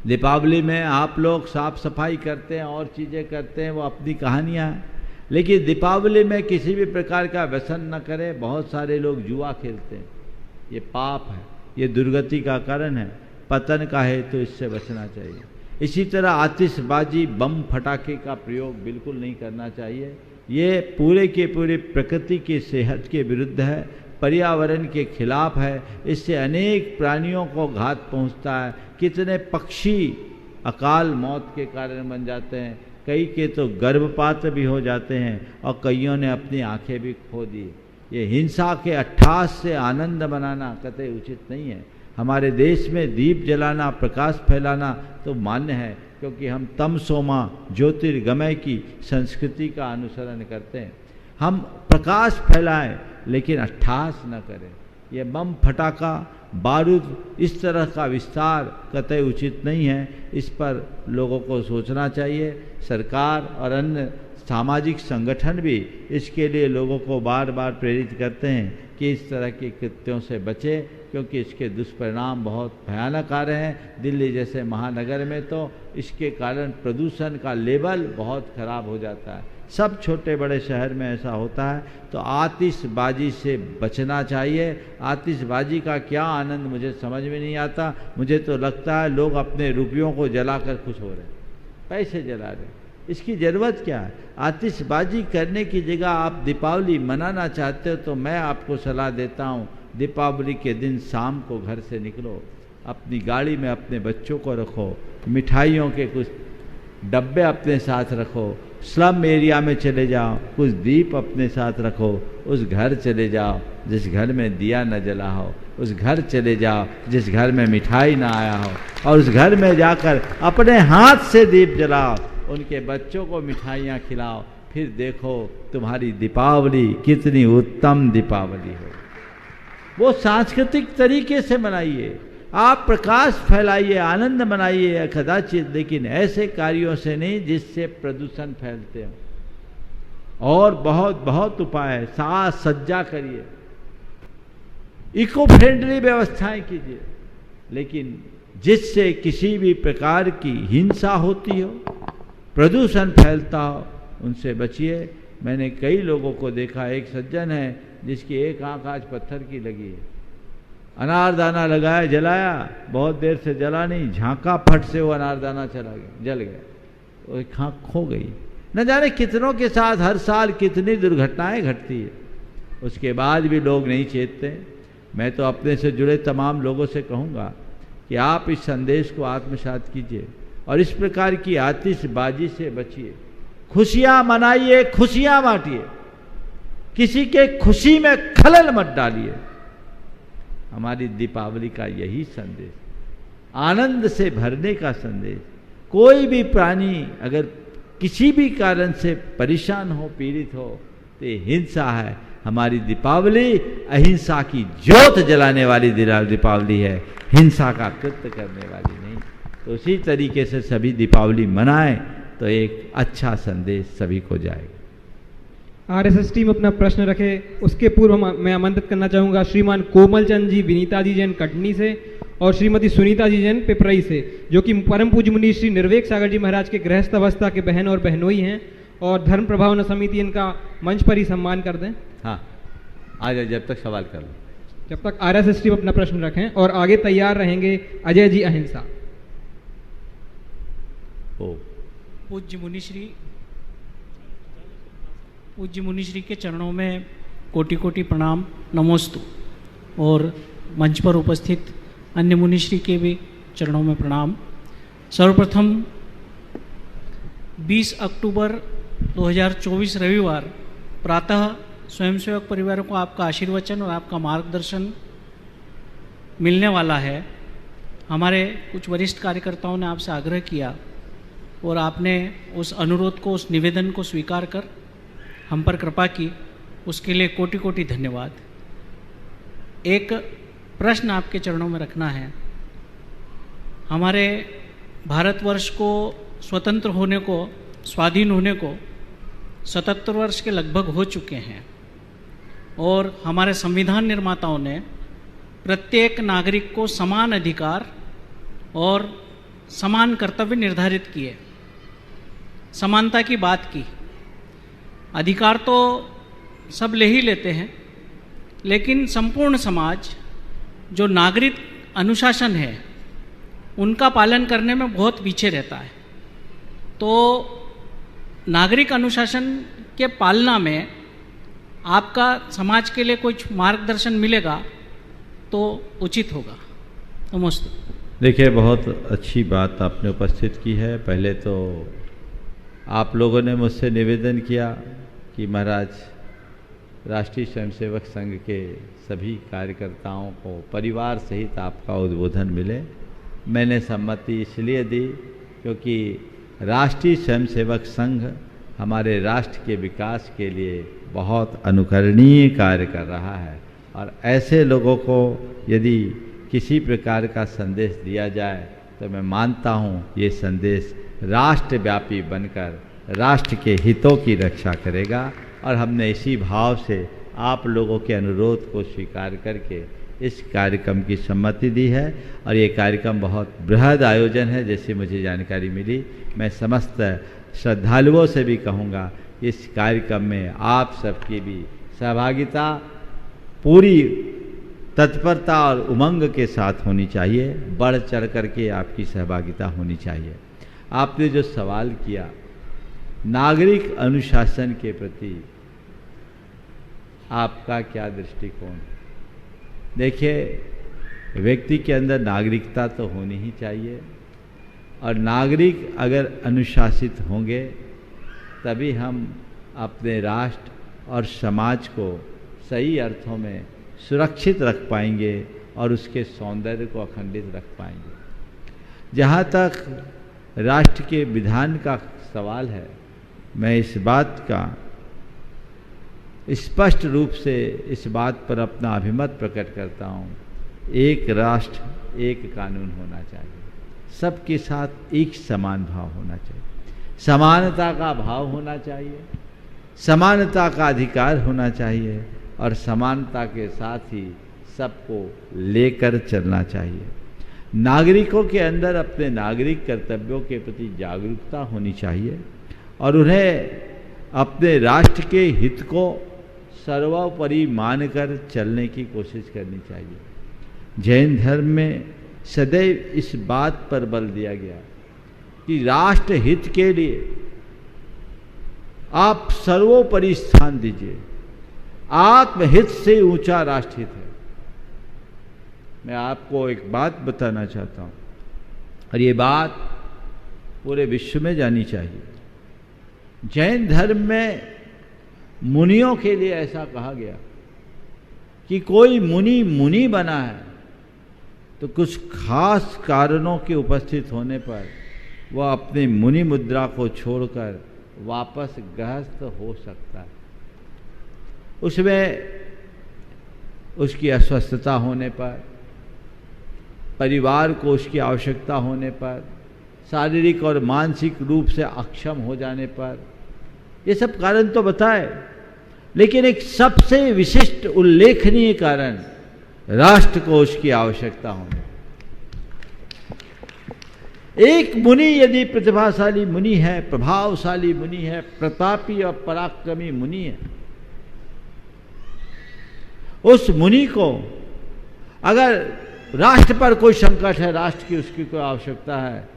दीपावली में आप लोग साफ सफाई करते हैं और चीज़ें करते हैं, वो अपनी कहानियाँ हैं, लेकिन दीपावली में किसी भी प्रकार का व्यसन न करें। बहुत सारे लोग जुआ खेलते हैं, ये पाप है, ये दुर्गति का कारण है, पतन का है, तो इससे बचना चाहिए। इसी तरह आतिशबाजी, बम फटाके का प्रयोग बिल्कुल नहीं करना चाहिए। ये पूरे के पूरे प्रकृति की सेहत के विरुद्ध है, पर्यावरण के खिलाफ है। इससे अनेक प्राणियों को घात पहुंचता है। कितने पक्षी अकाल मौत के कारण बन जाते हैं, कई के तो गर्भपात भी हो जाते हैं और कईयों ने अपनी आंखें भी खो दी। ये हिंसा के अट्ठास से आनंद मनाना कतई उचित नहीं है। हमारे देश में दीप जलाना, प्रकाश फैलाना तो मान्य है, क्योंकि हम तमसोमा ज्योतिर्गमय की संस्कृति का अनुसरण करते हैं। हम प्रकाश फैलाएं लेकिन अट्ठास न करें। ये बम फटाका, बारूद, इस तरह का विस्तार कतई उचित नहीं है। इस पर लोगों को सोचना चाहिए। सरकार और अन्य सामाजिक संगठन भी इसके लिए लोगों को बार बार प्रेरित करते हैं कि इस तरह के कृत्यों से बचे, क्योंकि इसके दुष्परिणाम बहुत भयानक आ रहे हैं। दिल्ली जैसे महानगर में तो इसके कारण प्रदूषण का लेवल बहुत खराब हो जाता है। सब छोटे बड़े शहर में ऐसा होता है। तो आतिशबाजी से बचना चाहिए। आतिशबाजी का क्या आनंद मुझे समझ में नहीं आता। मुझे तो लगता है लोग अपने रुपयों को जलाकर खुश हो रहे हैं, पैसे जला रहे हैं। इसकी ज़रूरत क्या है? आतिशबाजी करने की जगह आप दीपावली मनाना चाहते हो तो मैं आपको सलाह देता हूँ, दीपावली के दिन शाम को घर से निकलो, अपनी गाड़ी में अपने बच्चों को रखो, मिठाइयों के कुछ डब्बे अपने साथ रखो, स्लम एरिया में चले जाओ, कुछ दीप अपने साथ रखो, उस घर चले जाओ जिस घर में दिया न जला हो, उस घर चले जाओ जिस घर में मिठाई ना आया हो, और उस घर में जाकर अपने हाथ से दीप जलाओ, उनके बच्चों को मिठाइयाँ खिलाओ। फिर देखो तुम्हारी दीपावली कितनी उत्तम दीपावली हो। वो सांस्कृतिक तरीके से मनाइए, आप प्रकाश फैलाइए, आनंद मनाइए कदाचित, लेकिन ऐसे कार्यों से नहीं जिससे प्रदूषण फैलते हो। और बहुत बहुत उपाय है, साज सज्जा करिए, इको फ्रेंडली व्यवस्थाएं कीजिए, लेकिन जिससे किसी भी प्रकार की हिंसा होती हो, प्रदूषण फैलता हो, उनसे बचिए। मैंने कई लोगों को देखा, एक सज्जन है जिसकी एक आंख आज पत्थर की लगी है, अनारदाना लगाया, जलाया, बहुत देर से जला नहीं, झांका, फट से वो अनारदाना चला गया, जल गया, वो एक आंख खो गई। न जाने कितनों के साथ हर साल कितनी दुर्घटनाएं घटती है, उसके बाद भी लोग नहीं चेतते। मैं तो अपने से जुड़े तमाम लोगों से कहूँगा कि आप इस संदेश को आत्मसात कीजिए और इस प्रकार की आतिशबाजी से बचिए। खुशियाँ मनाइए, खुशियाँ बांटिए, किसी के खुशी में खलल मत डालिए। हमारी दीपावली का यही संदेश, आनंद से भरने का संदेश। कोई भी प्राणी अगर किसी भी कारण से परेशान हो, पीड़ित हो, तो ये हिंसा है। हमारी दीपावली अहिंसा की ज्योत जलाने वाली दीपावली है, हिंसा का कृत्य करने वाली नहीं। तो उसी तरीके से सभी दीपावली मनाएं तो एक अच्छा संदेश सभी को जाएगा। आरएसएस टीम अपना प्रश्न रखे, उसके पूर्व मैं आमंत्रित करना चाहूँगा श्रीमान कोमल चंद जी विनीता जी जैन कटनी से और श्रीमती सुनीता जी जैन पिपरई से, जो कि परम पूज्य मुनि श्री निर्वेक सागर जी महाराज के गृहस्थ अवस्था के बहन और बहनोई हैं, और धर्म प्रभावना समिति इनका मंच पर ही सम्मान कर दें। हाँ, आ जाए, जब तक सवाल कर लो, जब तक आरएसएस टीम अपना प्रश्न रखें। और आगे तैयार रहेंगे अजय जी अहिंसा। पूज्य मुनिश्री के चरणों में कोटि कोटि प्रणाम, नमोस्तु। और मंच पर उपस्थित अन्य मुनिश्री के भी चरणों में प्रणाम। सर्वप्रथम 20 अक्टूबर 2024 रविवार प्रातः स्वयंसेवक परिवारों को आपका आशीर्वचन और आपका मार्गदर्शन मिलने वाला है। हमारे कुछ वरिष्ठ कार्यकर्ताओं ने आपसे आग्रह किया और आपने उस अनुरोध को, उस निवेदन को स्वीकार कर हम पर कृपा की, उसके लिए कोटि कोटि धन्यवाद। एक प्रश्न आपके चरणों में रखना है। हमारे भारतवर्ष को स्वतंत्र होने को, स्वाधीन होने को 77 वर्ष के लगभग हो चुके हैं, और हमारे संविधान निर्माताओं ने प्रत्येक नागरिक को समान अधिकार और समान कर्तव्य निर्धारित किए, समानता की बात की। अधिकार तो सब ले ही लेते हैं, लेकिन संपूर्ण समाज जो नागरिक अनुशासन है उनका पालन करने में बहुत पीछे रहता है। तो नागरिक अनुशासन के पालना में आपका समाज के लिए कुछ मार्गदर्शन मिलेगा तो उचित होगा। नमस्ते। देखिए, बहुत अच्छी बात आपने उपस्थित की है। पहले तो आप लोगों ने मुझसे निवेदन किया कि महाराज राष्ट्रीय स्वयंसेवक संघ के सभी कार्यकर्ताओं को परिवार सहित आपका उद्बोधन मिले। मैंने सम्मति इसलिए दी क्योंकि राष्ट्रीय स्वयंसेवक संघ हमारे राष्ट्र के विकास के लिए बहुत अनुकरणीय कार्य कर रहा है, और ऐसे लोगों को यदि किसी प्रकार का संदेश दिया जाए तो मैं मानता हूँ ये संदेश राष्ट्रव्यापी बनकर राष्ट्र के हितों की रक्षा करेगा। और हमने इसी भाव से आप लोगों के अनुरोध को स्वीकार करके इस कार्यक्रम की सम्मति दी है। और ये कार्यक्रम बहुत बृहद आयोजन है, जैसे मुझे जानकारी मिली। मैं समस्त श्रद्धालुओं से भी कहूँगा इस कार्यक्रम में आप सबकी भी सहभागिता पूरी तत्परता और उमंग के साथ होनी चाहिए, बढ़ चढ़ करके आपकी सहभागिता होनी चाहिए। आपने जो सवाल किया नागरिक अनुशासन के प्रति आपका क्या दृष्टिकोण? देखिए, व्यक्ति के अंदर नागरिकता तो होनी ही चाहिए, और नागरिक अगर अनुशासित होंगे तभी हम अपने राष्ट्र और समाज को सही अर्थों में सुरक्षित रख पाएंगे और उसके सौंदर्य को अखंडित रख पाएंगे। जहाँ तक राष्ट्र के विधान का सवाल है, मैं इस बात का स्पष्ट रूप से इस बात पर अपना अभिमत प्रकट करता हूँ, एक राष्ट्र एक कानून होना चाहिए, सबके साथ एक समान भाव होना चाहिए, समानता का भाव होना चाहिए, समानता का अधिकार होना चाहिए, और समानता के साथ ही सबको लेकर चलना चाहिए। नागरिकों के अंदर अपने नागरिक कर्तव्यों के प्रति जागरूकता होनी चाहिए और उन्हें अपने राष्ट्र के हित को सर्वोपरि मानकर चलने की कोशिश करनी चाहिए। जैन धर्म में सदैव इस बात पर बल दिया गया कि राष्ट्र हित के लिए आप सर्वोपरि स्थान दीजिए। आत्महित से ऊंचा राष्ट्रहित है। मैं आपको एक बात बताना चाहता हूं, और ये बात पूरे विश्व में जानी चाहिए। जैन धर्म में मुनियों के लिए ऐसा कहा गया कि कोई मुनि बना है तो कुछ खास कारणों के उपस्थित होने पर वह अपनी मुनि मुद्रा को छोड़कर वापस गृहस्थ हो सकता है। उसमें उसकी अस्वस्थता होने पर, परिवार को उसकी आवश्यकता होने पर, शारीरिक और मानसिक रूप से अक्षम हो जाने पर, ये सब कारण तो बताए, लेकिन एक सबसे विशिष्ट उल्लेखनीय कारण राष्ट्र को उसकी आवश्यकता होने। एक मुनि यदि प्रतिभाशाली मुनि है, प्रभावशाली मुनि है, प्रतापी और पराक्रमी मुनि है, उस मुनि को अगर राष्ट्र पर कोई संकट है, राष्ट्र की उसकी कोई आवश्यकता है,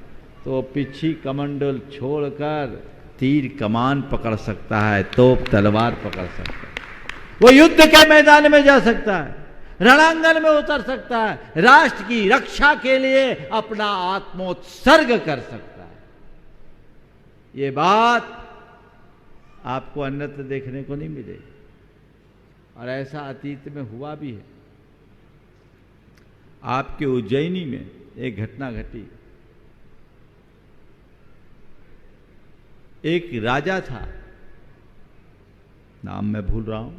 तो पिछी कमंडल छोड़कर तीर कमान पकड़ सकता है, तोप तलवार पकड़ सकता है, वो युद्ध के मैदान में जा सकता है, रणांगन में उतर सकता है, राष्ट्र की रक्षा के लिए अपना आत्मोत्सर्ग कर सकता है। ये बात आपको अन्यत्र देखने को नहीं मिलेगी, और ऐसा अतीत में हुआ भी है। आपके उज्जैनी में एक घटना घटी। एक राजा था, नाम मैं भूल रहा हूं,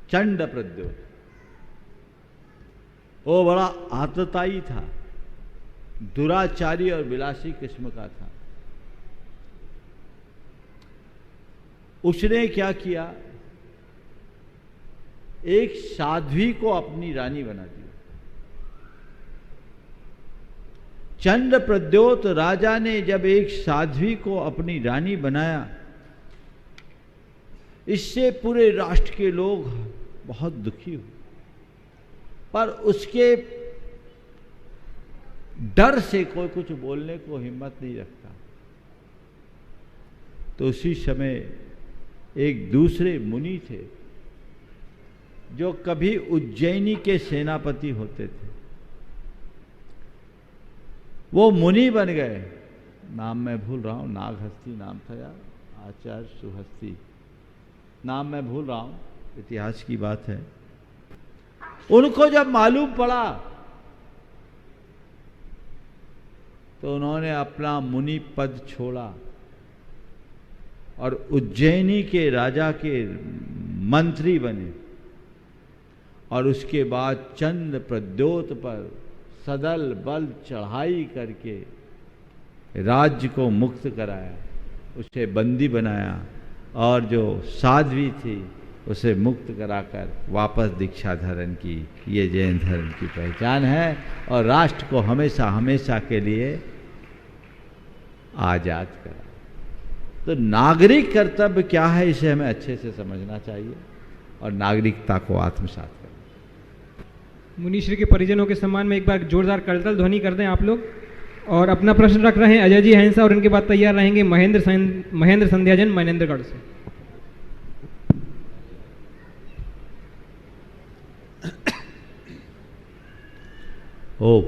चंड प्रद्योत। वो बड़ा आतताई था, दुराचारी और विलासी किस्म का था। उसने क्या किया, एक साध्वी को अपनी रानी बना दिया। चंड प्रद्योत राजा ने जब एक साध्वी को अपनी रानी बनाया, इससे पूरे राष्ट्र के लोग बहुत दुखी हुए, पर उसके डर से कोई कुछ बोलने को हिम्मत नहीं रखता। तो उसी समय एक दूसरे मुनि थे जो कभी उज्जैनी के सेनापति होते थे। वो मुनि बन गए, नाम मैं भूल रहा हूं, नागहस्ती नाम था यार, आचार्य सुहस्ती, नाम मैं भूल रहा हूं, इतिहास की बात है। उनको जब मालूम पड़ा तो उन्होंने अपना मुनि पद छोड़ा और उज्जैनी के राजा के मंत्री बने, और उसके बाद चंड प्रद्योत पर सदल बल चढ़ाई करके राज्य को मुक्त कराया, उसे बंदी बनाया और जो साध्वी थी उसे मुक्त कराकर वापस दीक्षा धारण की। ये जैन धर्म की पहचान है और राष्ट्र को हमेशा हमेशा के लिए आज़ाद करा। तो नागरिक कर्तव्य क्या है, इसे हमें अच्छे से समझना चाहिए और नागरिकता को आत्मसात करना। मुनीश्री के परिजनों के सम्मान में एक बार जोरदार करतल ध्वनि कर दें आप लोग। और अपना प्रश्न रख रहे हैं अजय जी हंसा और इनके बाद तैयार रहेंगे महेंद्र संध्याजन महेंद्रगढ़ से। ओ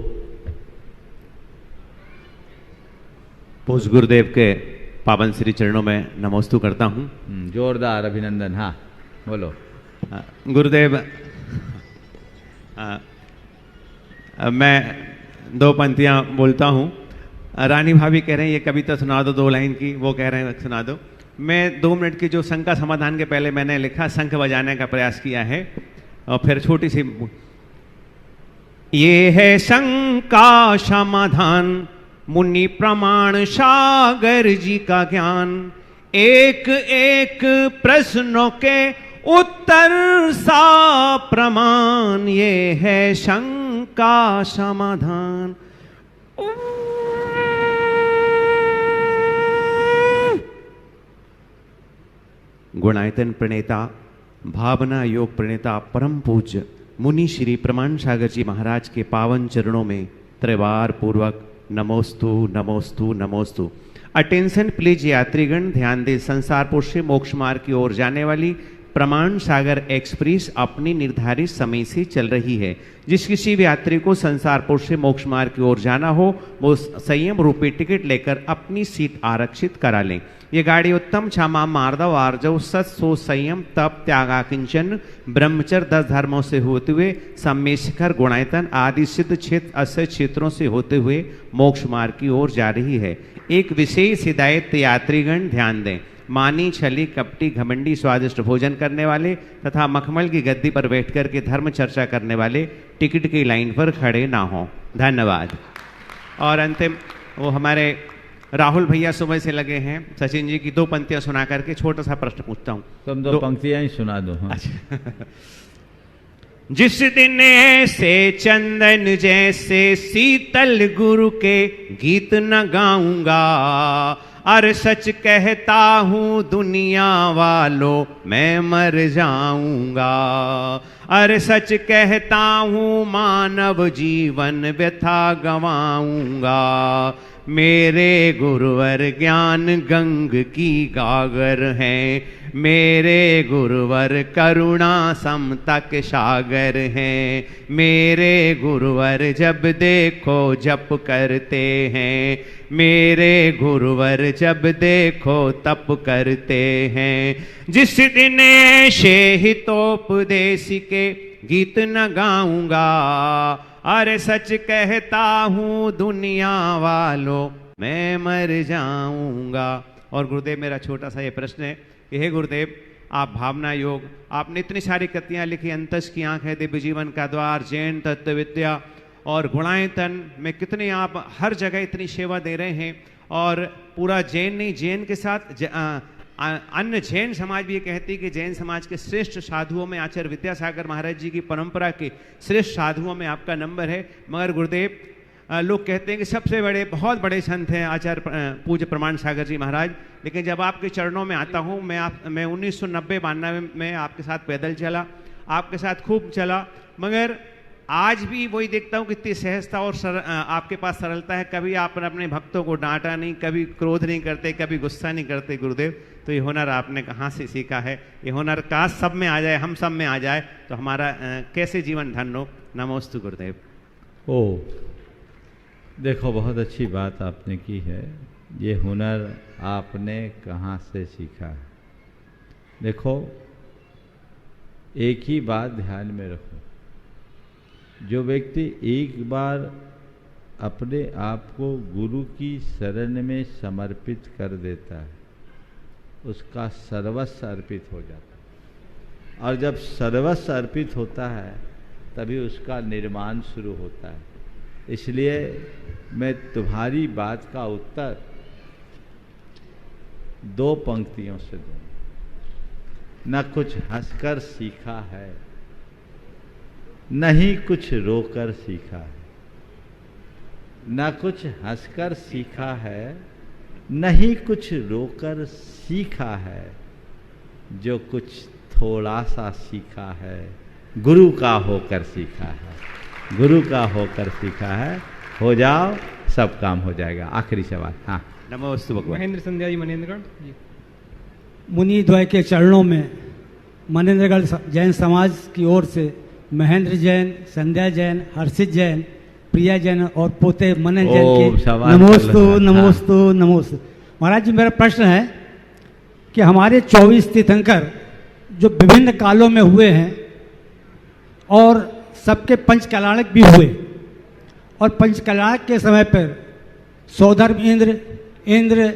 पूज्य गुरुदेव के पावन श्री चरणों में नमोस्तु करता हूँ। जोरदार अभिनंदन। हाँ बोलो। गुरुदेव, मैं दो पंक्तियाँ बोलता हूँ। रानी भाभी कह रहे हैं ये कविता सुना दो 2 लाइन की, वो कह रहे हैं सुना दो। मैं 2 मिनट की जो शंख का समाधान के पहले मैंने लिखा, शंख बजाने का प्रयास किया है और फिर छोटी सी, ये है शंख का समाधान मुनि प्रमाण सागर जी का ज्ञान, एक एक प्रश्नों के उत्तर सा प्रमाण, ये है शंख का समाधान। गुणायतन प्रणेता, भावना योग प्रणेता परम पूज्य मुनि श्री प्रमाण सागर जी महाराज के पावन चरणों में त्रिवार पूर्वक नमोस्तु नमोस्तु नमोस्तु। अटेंशन प्लीज यात्रीगण, ध्यान दें, संसारपुर से मोक्ष मार्ग की ओर जाने वाली प्रमाण सागर एक्सप्रेस अपनी निर्धारित समय से चल रही है। जिस किसी भी यात्री को संसारपुर से मोक्ष मार्ग की ओर जाना हो वो संयम रूपी टिकट लेकर अपनी सीट आरक्षित करा लें। ये गाड़ी उत्तम क्षमा मार्दव आर्जव सत सो संयम तप त्यागा किंचन ब्रह्मचर्य 10 धर्मों से होते हुए सम्मेशकर गुणायतन आदि सिद्ध क्षेत्र 80 क्षेत्रों से होते हुए मोक्ष मार्ग की ओर जा रही है। एक विशेष हिदायत यात्रीगण ध्यान दें, मानी छली कपटी घमंडी स्वादिष्ट भोजन करने वाले तथा मखमल की गद्दी पर बैठकर के धर्म चर्चा करने वाले टिकट की लाइन पर खड़े ना हों। धन्यवाद। और अंतिम वो हमारे राहुल भैया सुबह से लगे हैं, सचिन जी की 2 पंक्तियां सुना करके छोटा सा प्रश्न पूछता हूं। तुम 2 पंक्तियां ही सुना दो। हाँ। जिस दिन ऐसे चंदन जैसे शीतल गुरु के गीत न गाऊंगा, अरे सच कहता हूँ दुनिया वालों मैं मर जाऊंगा, अरे सच कहता हूँ मानव जीवन व्यथा गवाऊंगा। मेरे गुरुवर ज्ञान गंग की गागर हैं, मेरे गुरुवर करुणा समतक सागर हैं, मेरे गुरुवर जब देखो जप करते हैं, मेरे गुरुवर जब देखो तप करते हैं। जिस दिन ऐसे हितोपदेश के गीत न गाऊंगा, अरे सच कहता हूँ दुनिया वालों मैं मर जाऊंगा। और गुरुदेव मेरा छोटा सा ये प्रश्न है कि हे गुरुदेव, आप भावना योग, आपने इतनी सारी कृतियाँ लिखी, अंतस की आंख है, दिव्य जीवन का द्वार, जैन तत्व विद्या और गुणायतन में कितने आप हर जगह इतनी सेवा दे रहे हैं। और पूरा जैन नहीं, जैन के साथ अन्य जैन समाज भी ये कहती है कि जैन समाज के श्रेष्ठ साधुओं में आचार्य विद्यासागर महाराज जी की परंपरा के श्रेष्ठ साधुओं में आपका नंबर है। मगर गुरुदेव, लोग कहते हैं कि सबसे बड़े बहुत बड़े संत हैं आचार्य पूज्य प्रमाण सागर जी महाराज, लेकिन जब आपके चरणों में आता हूँ, मैं 1990-92 में आपके साथ पैदल चला, आपके साथ खूब चला, मगर आज भी वही देखता हूँ कितनी सहजता और आपके पास सरलता है। कभी आपने अपने भक्तों को डांटा नहीं, कभी क्रोध नहीं करते, कभी गुस्सा नहीं करते। गुरुदेव, तो ये हुनर आपने कहाँ से सीखा है? ये हुनर काश सब में आ जाए, हम सब में आ जाए तो हमारा कैसे जीवन धन्य हो। नमोस्तु गुरुदेव। ओ देखो, बहुत अच्छी बात आपने की है। ये हुनर आपने कहाँ से सीखा है? देखो, एक ही बात ध्यान में रखो, जो व्यक्ति एक बार अपने आप को गुरु की शरण में समर्पित कर देता है, उसका सर्वस्व अर्पित हो जाता है। और जब सर्वस्व अर्पित होता है तभी उसका निर्माण शुरू होता है। इसलिए मैं तुम्हारी बात का उत्तर 2 पंक्तियों से दूं। न कुछ हंसकर सीखा है, न ही कुछ रोकर सीखा है। न कुछ हंसकर सीखा है, न ही कुछ रोकर सीखा है। जो कुछ थोड़ा सा सीखा है, गुरु का होकर सीखा है। गुरु का होकर सीखा है। हो जाओ, सब काम हो जाएगा। आखिरी सवाल। हाँ, नमोस्तु भगवान। महेंद्र संध्या जी, मनेंद्रगढ़ जी। मुनि द्वय के चरणों में मनेंद्रगढ़ जैन समाज की ओर से महेंद्र जैन, संध्या जैन, हर्षित जैन, प्रिया जैन और पोते मनन जैन के नमोस्तु नमोस्तु नमोस्तु। महाराज जी, मेरा प्रश्न है कि हमारे 24 तीर्थंकर जो विभिन्न कालों में हुए हैं और सबके पंच कल्याणक भी हुए, और पंच कल्याणक के समय पर सौधर्म इंद्र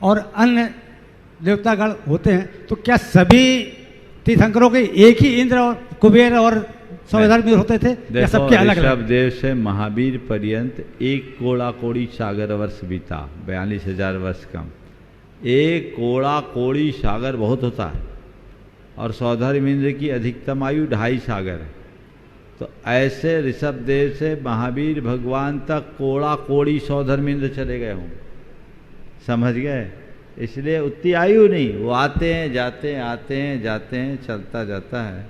और अन्य देवतागण होते हैं, तो क्या सभी तीर्थंकरों के एक ही इंद्र और कुबेर और सौधर्म इंद्र होते थे या सबके अलग अलग? ऋषभदेव से महावीर पर्यंत 1 कोड़ा कोड़ी सागर वर्ष बीता, 42,000 वर्ष कम। 1 कोड़ा कोड़ी सागर बहुत होता है, और सौधर्म इंद्र की अधिकतम आयु 2.5 सागर है। तो ऐसे ऋषभदेव से महावीर भगवान तक कोड़ा कोड़ी सौधर्म इंद्र चले गए हों, समझ गए? इसलिए उतनी आयु नहीं, वो आते हैं जाते हैं, आते हैं जाते हैं, चलता जाता है।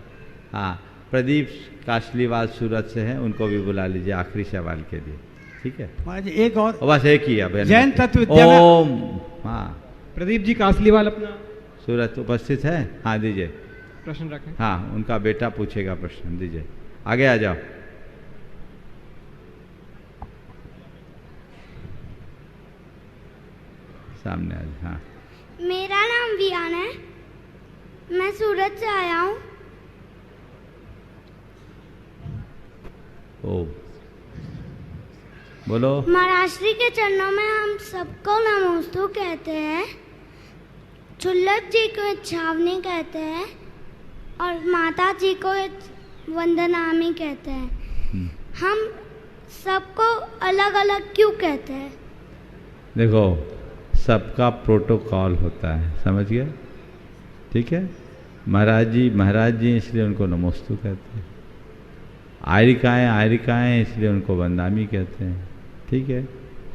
हाँ, प्रदीप काशलीवाल सूरत से हैं, उनको भी बुला लीजिए आखिरी सवाल के लिए। ठीक है महाराज, एक और बस एक ही है। जैन तत्व विद्या ओम। हाँ, प्रदीप जी कासलीवाल अपना सूरत उपस्थित है? हाँ, दीजिए प्रश्न रखें। हाँ, उनका बेटा पूछेगा प्रश्न, दीजिए, आगे आ जाओ। सामने आ जाओ। हाँ, मेरा नाम वियान है, मैं सूरत से आया हूँ। ओ, बोलो। महाराष्ट्री के चरणों में हम सबको नमोस्तु कहते हैं, चुल्लक जी को छावनी कहते हैं, और माता जी को वंदनामी कहते हैं। हम सबको अलग अलग क्यों कहते हैं? देखो, सबका प्रोटोकॉल होता है, समझ गए? ठीक है, महाराज जी इसलिए उनको नमोस्तु कहते हैं। आयरिकाएँ इसलिए उनको वंदामी कहते हैं। ठीक है,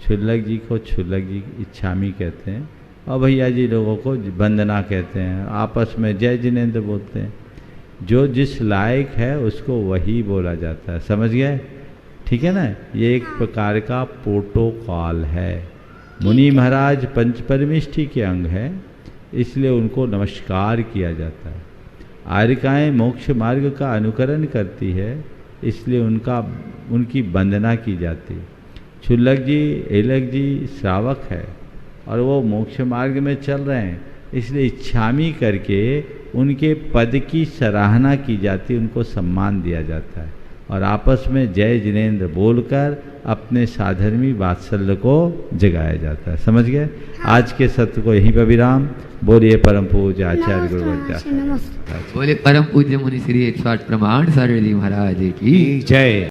छुल्लक जी को छुल्लक जी इच्छामी कहते हैं, और भैया जी लोगों को वंदना कहते हैं। आपस में जय जिनेंद्र बोलते हैं। जो जिस लायक है उसको वही बोला जाता है, समझ गए? ठीक है ना, ये एक प्रकार का प्रोटोकॉल है। मुनि महाराज पंचपरमिष्ठी के अंग है, इसलिए उनको नमस्कार किया जाता है। आर्यिकाएँ मोक्ष मार्ग का अनुकरण करती है, इसलिए उनकी वंदना की जाती है। छुल्लक जी एलक जी श्रावक है, और वो मोक्ष मार्ग में चल रहे हैं, इसलिए इच्छामी करके उनके पद की सराहना की जाती है, उनको सम्मान दिया जाता है, और आपस में जय जिनेंद्र बोलकर अपने साधर्मी वात्सल्य को जगाया जाता है। समझ गए? आज के सत्र को यहीं पर विराम। बोलिए परम पूज्य आचार्य गुरुवर्य, बोले परम पूज्य मुनि श्री 108 प्रमाण सारणी महाराज की जय।